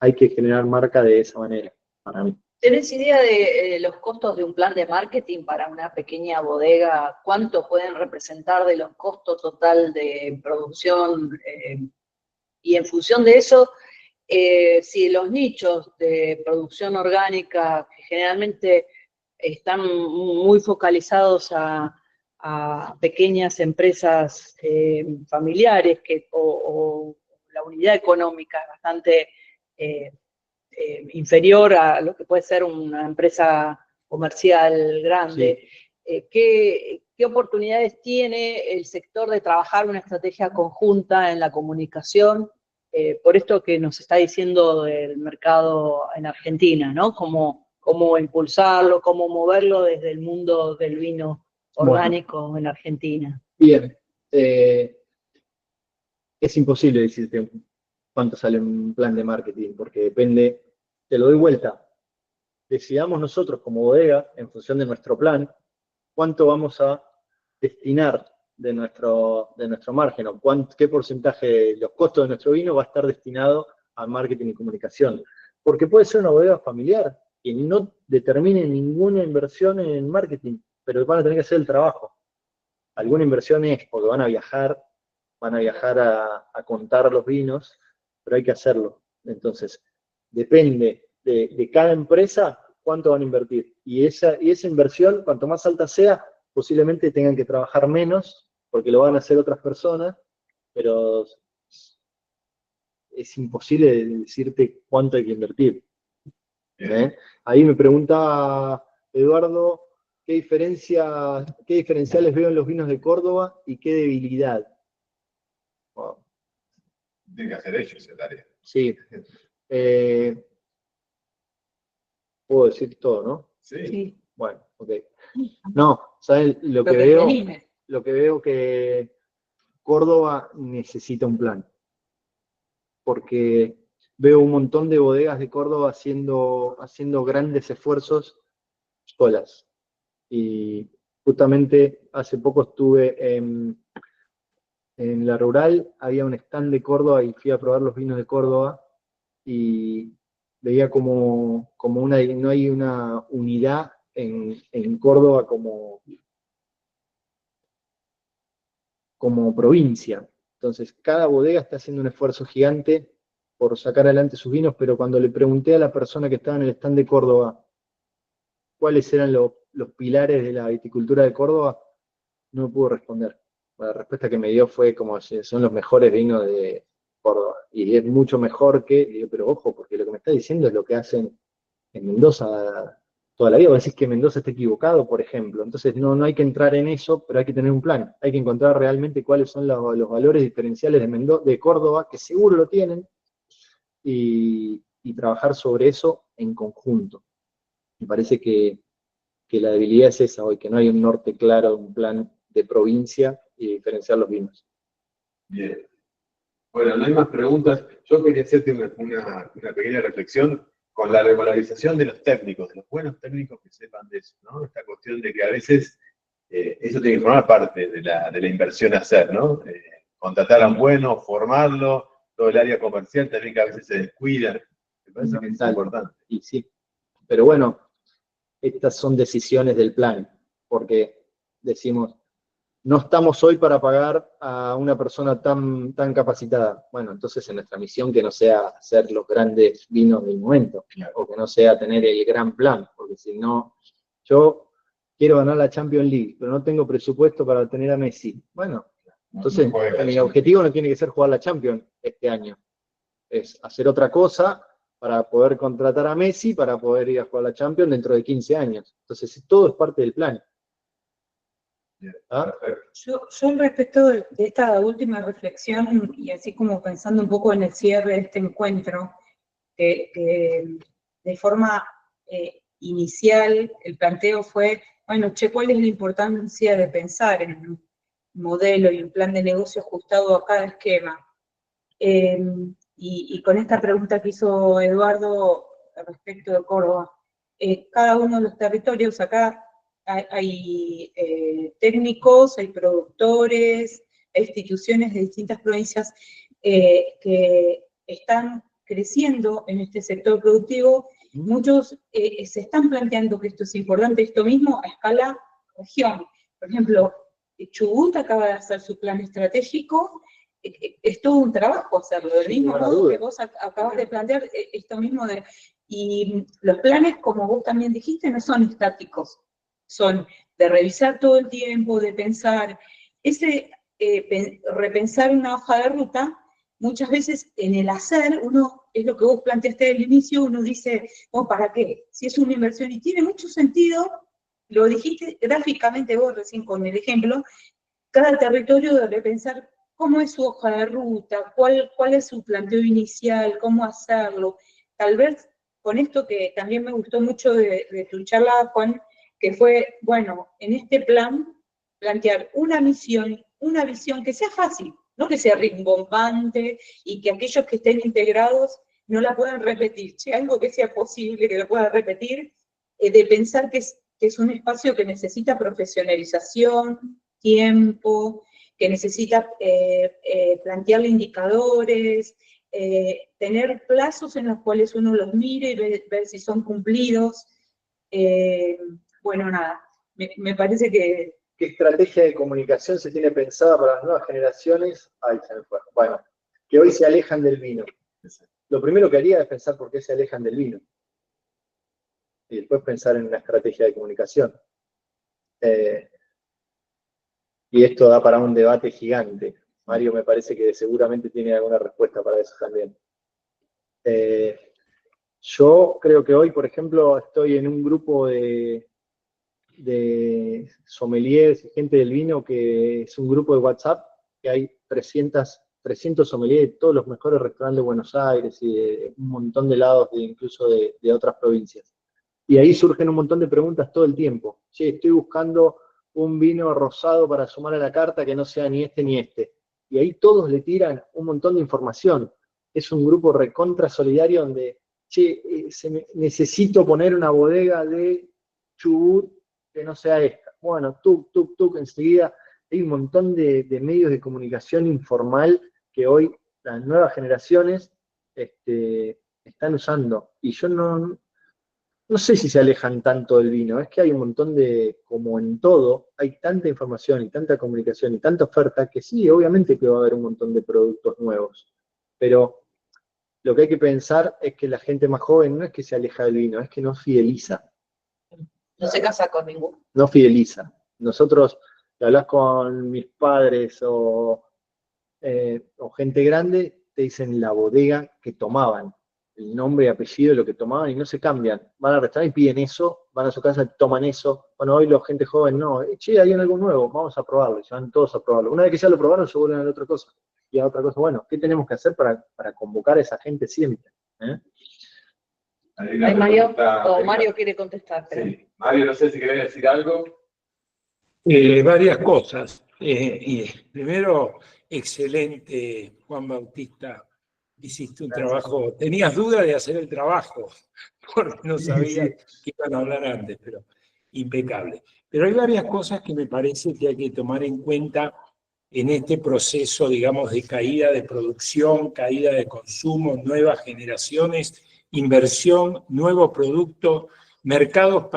Hay que generar marca de esa manera, para mí. ¿Tenés idea de los costos de un plan de marketing para una pequeña bodega? ¿Cuánto pueden representar de los costos total de producción? Y en función de eso, si los nichos de producción orgánica, que generalmente están muy focalizados a pequeñas empresas familiares o la unidad económica es bastante inferior a lo que puede ser una empresa comercial grande, sí. ¿Qué oportunidades tiene el sector de trabajar una estrategia conjunta en la comunicación? Por esto que nos está diciendo del mercado en Argentina, ¿no? Cómo impulsarlo, cómo moverlo desde el mundo del vino orgánico en Argentina. Bien. Es imposible decirte cuánto sale un plan de marketing, porque depende, te lo doy vuelta. Decidamos nosotros como bodega, en función de nuestro plan, cuánto vamos a destinar de nuestro margen, o qué porcentaje de los costos de nuestro vino va a estar destinado a marketing y comunicación. Porque puede ser una bodega familiar que no determine ninguna inversión en marketing, pero van a tener que hacer el trabajo. Alguna inversión es porque van a viajar a contar los vinos, pero hay que hacerlo. Entonces, depende de cada empresa cuánto van a invertir. Y esa inversión, cuanto más alta sea, posiblemente tengan que trabajar menos, porque lo van a hacer otras personas, pero es imposible decirte cuánto hay que invertir. Ahí me pregunta Eduardo, ¿qué diferenciales veo en los vinos de Córdoba y qué debilidad? Wow. Tienen que hacer ellos esa tarea. Sí. Puedo decir todo, ¿no? Sí. Bueno, ok. No, ¿sabes? Lo que veo que Córdoba necesita un plan. Porque veo un montón de bodegas de Córdoba haciendo grandes esfuerzos solas. Y justamente hace poco estuve en La Rural, había un stand de Córdoba y fui a probar los vinos de Córdoba y veía como no hay una unidad en Córdoba como provincia. Entonces, cada bodega está haciendo un esfuerzo gigante por sacar adelante sus vinos, pero cuando le pregunté a la persona que estaba en el stand de Córdoba cuáles eran los pilares de la viticultura de Córdoba, no me pudo responder. La respuesta que me dio fue como si son los mejores vinos de Córdoba. Y es mucho mejor que, digo, pero ojo, porque lo que me está diciendo es lo que hacen en Mendoza toda la vida. Vos decís que Mendoza está equivocado, por ejemplo. Entonces no hay que entrar en eso, pero hay que tener un plan. Hay que encontrar realmente cuáles son los valores diferenciales de Córdoba, que seguro lo tienen, y trabajar sobre eso en conjunto. Me parece que la debilidad es esa hoy, que no hay un norte claro, un plan de provincia y diferenciar los vinos. Bien. Bueno, no hay más preguntas. Yo quería hacerte una pequeña reflexión con la regularización de los técnicos, de los buenos técnicos que sepan de eso, ¿no? Esta cuestión de que a veces eso tiene que formar parte de la inversión a hacer, ¿no? Contratar a un bueno, formarlo, todo el área comercial también que a veces se descuida. Me parece que es importante. Y sí, pero bueno, estas son decisiones del plan, porque decimos, no estamos hoy para pagar a una persona tan capacitada. Bueno, entonces en nuestra misión que no sea hacer los grandes vinos del momento, o que no sea tener el gran plan, porque si no, yo quiero ganar la Champions League, pero no tengo presupuesto para tener a Messi. Bueno, entonces mi objetivo no tiene que ser jugar la Champions este año, es hacer otra cosa para poder contratar a Messi, para poder ir a jugar la Champions dentro de 15 años. Entonces todo es parte del plan. ¿Ah? Yo al respecto de esta última reflexión, y así como pensando un poco en el cierre de este encuentro, que de forma inicial el planteo fue, bueno, ¿cuál es la importancia de pensar en un modelo y un plan de negocio ajustado a cada esquema? Y con esta pregunta que hizo Eduardo respecto de Córdoba, cada uno de los territorios acá hay técnicos, hay productores, hay instituciones de distintas provincias que están creciendo en este sector productivo. Muchos se están planteando que esto es importante, esto mismo a escala región. Por ejemplo, Chubut acaba de hacer su plan estratégico, es todo un trabajo hacerlo, del mismo modo que vos acabas de plantear esto mismo y los planes, como vos también dijiste, no son estáticos, son de revisar todo el tiempo, de pensar, repensar una hoja de ruta. Muchas veces en el hacer, uno, es lo que vos planteaste al inicio, uno dice, oh, ¿para qué? Si es una inversión y tiene mucho sentido, lo dijiste gráficamente vos recién con el ejemplo, cada territorio debe pensar cómo es su hoja de ruta, cuál es su planteo inicial, cómo hacerlo. Tal vez con esto que también me gustó mucho de tu charla, Juan, que fue, bueno, en este plan, plantear una misión, una visión que sea fácil, no que sea rimbombante y que aquellos que estén integrados no la puedan repetir, algo que sea posible que lo puedan repetir, de pensar que es un espacio que necesita profesionalización, tiempo, que necesita plantearle indicadores, tener plazos en los cuales uno los mire y ver si son cumplidos. Bueno, nada, me parece que... ¿Qué estrategia de comunicación se tiene pensada para las nuevas generaciones? Ay, se me fue. Bueno, que hoy se alejan del vino. Lo primero que haría es pensar por qué se alejan del vino. Y después pensar en una estrategia de comunicación. Y esto da para un debate gigante. Mario me parece que seguramente tiene alguna respuesta para eso también. Yo creo que hoy, por ejemplo, estoy en un grupo de sommeliers y gente del vino, que es un grupo de WhatsApp, que hay 300 sommeliers de todos los mejores restaurantes de Buenos Aires y de un montón de lados, incluso de otras provincias. Y ahí surgen un montón de preguntas todo el tiempo. Sí, estoy buscando un vino rosado para sumar a la carta que no sea ni este ni este. Y ahí todos le tiran un montón de información. Es un grupo recontra solidario donde, necesito poner una bodega de Chubut que no sea esta. Bueno, enseguida hay un montón de medios de comunicación informal que hoy las nuevas generaciones están usando. Y yo no sé si se alejan tanto del vino, es que hay un montón como en todo, hay tanta información y tanta comunicación y tanta oferta que sí, obviamente que va a haber un montón de productos nuevos, pero lo que hay que pensar es que la gente más joven no es que se aleja del vino, es que no fideliza. No se casa con ninguno. No fideliza. Nosotros, si hablas con mis padres o gente grande, te dicen la bodega que tomaban, el nombre y apellido de lo que tomaban y no se cambian. Van al restaurante y piden eso, van a su casa y toman eso. Bueno, hoy la gente joven no, hay algo nuevo, vamos a probarlo, y se van todos a probarlo. Una vez que ya lo probaron, se vuelven a la otra cosa. Y a otra cosa, bueno, ¿qué tenemos que hacer para convocar a esa gente siempre? Mario quiere contestar. Pero... Sí. Mario, no sé si querés decir algo. Varias cosas. Primero, excelente, Juan Bautista. Hiciste un trabajo. Tenías duda de hacer el trabajo, porque no sabías que iban a hablar antes, pero impecable. Pero hay varias cosas que me parece que hay que tomar en cuenta en este proceso, digamos, de caída de producción, caída de consumo, nuevas generaciones, inversión, nuevo producto, mercados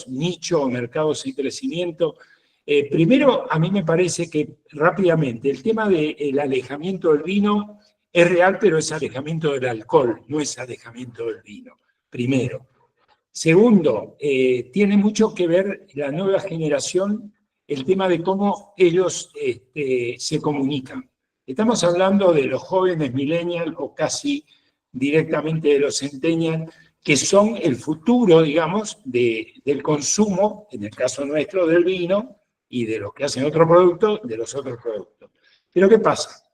nicho, mercados en crecimiento. Primero, a mí me parece que rápidamente el tema del alejamiento del vino es real, pero es alejamiento del alcohol, no es alejamiento del vino. Primero. Segundo, tiene mucho que ver la nueva generación, el tema de cómo ellos se comunican. Estamos hablando de los jóvenes millennials o casi directamente de los centennials, que son el futuro, digamos, del consumo, en el caso nuestro, del vino y de los que hacen otro producto, de los otros productos. Pero ¿qué pasa?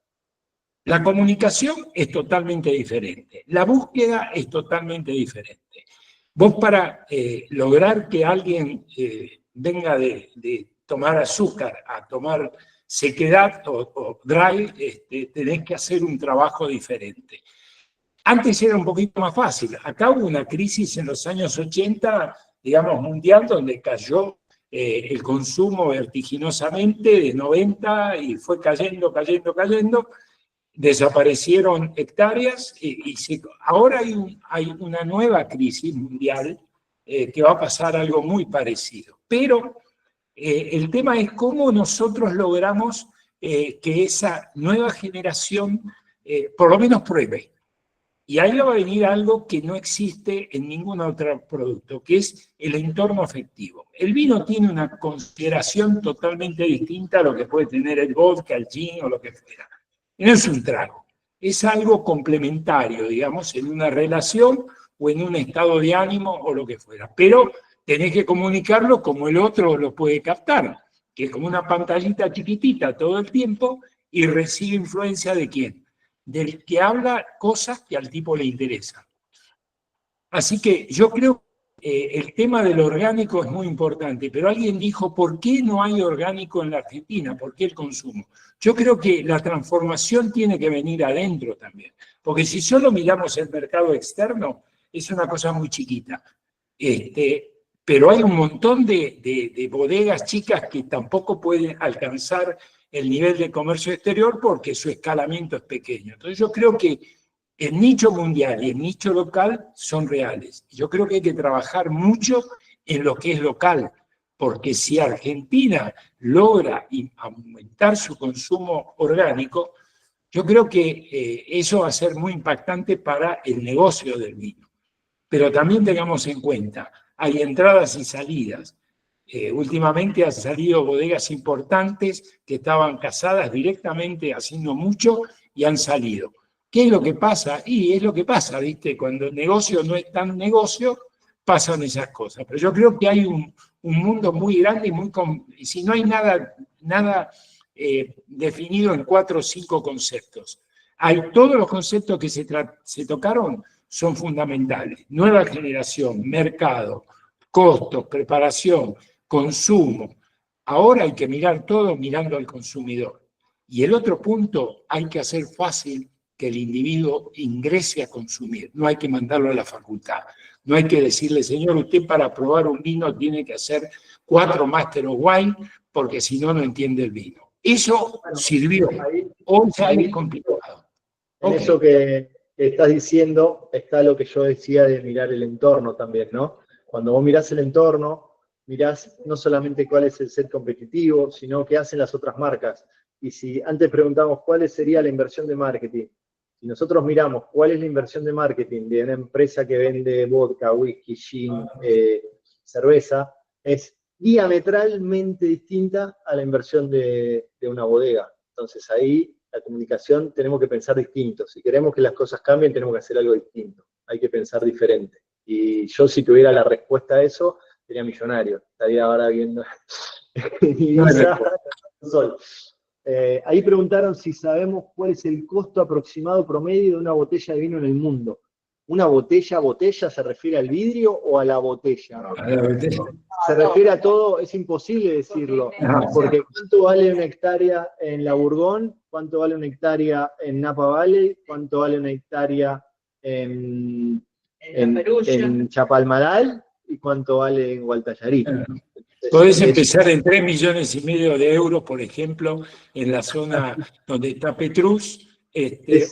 La comunicación es totalmente diferente, la búsqueda es totalmente diferente. Vos para lograr que alguien venga de tomar azúcar a tomar sequedad o dry, tenés que hacer un trabajo diferente. Antes era un poquito más fácil. Acá hubo una crisis en los años 80, digamos, mundial, donde cayó el consumo vertiginosamente de 90 y fue cayendo. Desaparecieron hectáreas y ahora hay una nueva crisis mundial que va a pasar algo muy parecido. Pero el tema es cómo nosotros logramos que esa nueva generación por lo menos pruebe. Y ahí va a venir algo que no existe en ningún otro producto, que es el entorno afectivo. El vino tiene una consideración totalmente distinta a lo que puede tener el vodka, el gin o lo que fuera. No es un trago, es algo complementario, digamos, en una relación o en un estado de ánimo o lo que fuera. Pero tenés que comunicarlo como el otro lo puede captar, que es como una pantallita chiquitita todo el tiempo y recibe influencia ¿de quién? Del que habla cosas que al tipo le interesan. Así que yo creo que el tema del orgánico es muy importante, pero alguien dijo, ¿por qué no hay orgánico en la Argentina? ¿Por qué el consumo? Yo creo que la transformación tiene que venir adentro también, porque si solo miramos el mercado externo, es una cosa muy chiquita. Pero hay un montón de bodegas chicas que tampoco pueden alcanzar el nivel de comercio exterior porque su escalamiento es pequeño. Entonces yo creo que el nicho mundial y el nicho local son reales. Yo creo que hay que trabajar mucho en lo que es local, porque si Argentina logra aumentar su consumo orgánico, yo creo que eso va a ser muy impactante para el negocio del vino. Pero también tengamos en cuenta, hay entradas y salidas. Últimamente han salido bodegas importantes que estaban casadas directamente haciendo mucho y han salido. ¿Qué es lo que pasa? Y es lo que pasa, ¿viste? Cuando el negocio no es tan negocio, pasan esas cosas. Pero yo creo que hay un mundo muy grande y si no hay nada definido en 4 o 5 conceptos. Todos los conceptos que se tocaron son fundamentales. Nueva generación, mercado, costos, preparación, consumo. Ahora hay que mirar todo mirando al consumidor. Y el otro punto, hay que hacer fácil que el individuo ingrese a consumir. No hay que mandarlo a la facultad. No hay que decirle, señor, usted para probar un vino tiene que hacer 4 Master of Wine, porque si no, no entiende el vino. Eso sirvió. Hoy ya es complicado. En eso que estás diciendo está lo que yo decía de mirar el entorno también, ¿no? Cuando vos mirás el entorno, mirás no solamente cuál es el set competitivo, sino qué hacen las otras marcas. Y si antes preguntamos cuál sería la inversión de marketing, si nosotros miramos cuál es la inversión de marketing de una empresa que vende vodka, whisky, gin, cerveza, es diametralmente distinta a la inversión de una bodega. Entonces ahí la comunicación tenemos que pensar distinto. Si queremos que las cosas cambien, tenemos que hacer algo distinto. Hay que pensar diferente. Y yo si tuviera la respuesta a eso, sería millonario. Estaría ahora viendo Sol. Ahí preguntaron si sabemos cuál es el costo aproximado promedio de una botella de vino en el mundo. ¿Una botella se refiere al vidrio o a la botella? A la botella. Se refiere a todo, es imposible decirlo. Porque ¿cuánto vale una hectárea en la Bourgogne? ¿Cuánto vale una hectárea en Napa Valley? ¿Cuánto vale una hectárea en Chapalmalal? ¿Y cuánto vale en Gualtallarí? Podés empezar en 3,5 millones de euros, por ejemplo, en la zona donde está Petrus,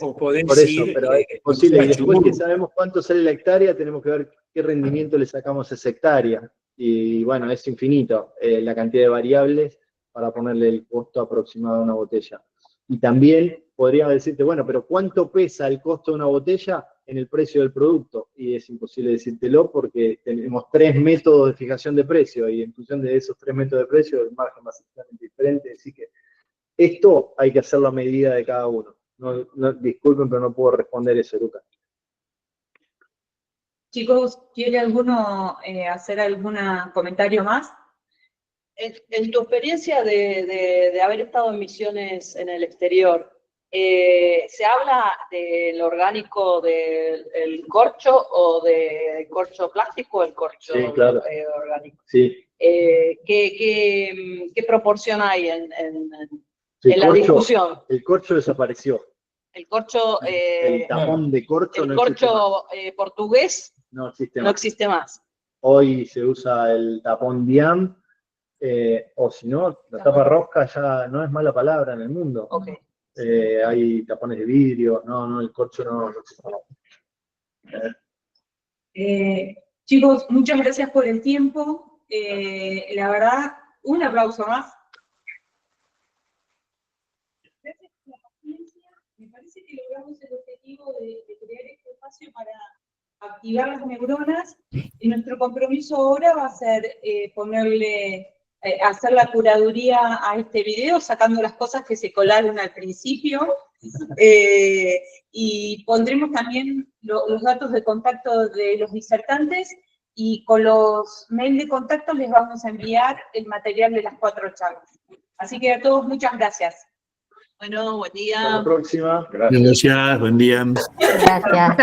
o podés por eso, ir... pero es posible. Y después que sabemos cuánto sale la hectárea, tenemos que ver qué rendimiento le sacamos a esa hectárea. Y bueno, es infinito la cantidad de variables para ponerle el costo aproximado a una botella. Y también podría decirte, bueno, pero ¿cuánto pesa el costo de una botella en el precio del producto? Y es imposible decírtelo porque tenemos 3 métodos de fijación de precio y en función de esos 3 métodos de precio el margen va a ser totalmente diferente. Así que esto hay que hacerlo a medida de cada uno. Disculpen, pero no puedo responder eso, Lucas. Chicos, ¿quiere alguno hacer algún comentario más? En tu experiencia de haber estado en misiones en el exterior, ¿se habla del orgánico del corcho o del corcho plástico o el corcho Sí, claro. orgánico? Sí. ¿Qué proporción hay en la corcho, discusión? El corcho desapareció. El corcho, El tapón de corcho el no existe corcho portugués no existe no más. existe más. Hoy se usa el tapón Diam, o si no, la tapa rosca ya no es mala palabra en el mundo. Ok. Hay tapones de vidrio, no, el corcho no existe más. Chicos, muchas gracias por el tiempo. La verdad, un aplauso más. Gracias por la paciencia. Me parece que logramos el objetivo de crear este espacio para activar las neuronas, y nuestro compromiso ahora va a ser hacer la curaduría a este video, sacando las cosas que se colaron al principio, y pondremos también los datos de contacto de los disertantes, y con los mails de contacto les vamos a enviar el material de las 4 charlas. Así que a todos, muchas gracias. Bueno, buen día. Hasta la próxima. Gracias. Gracias, buen día. Gracias.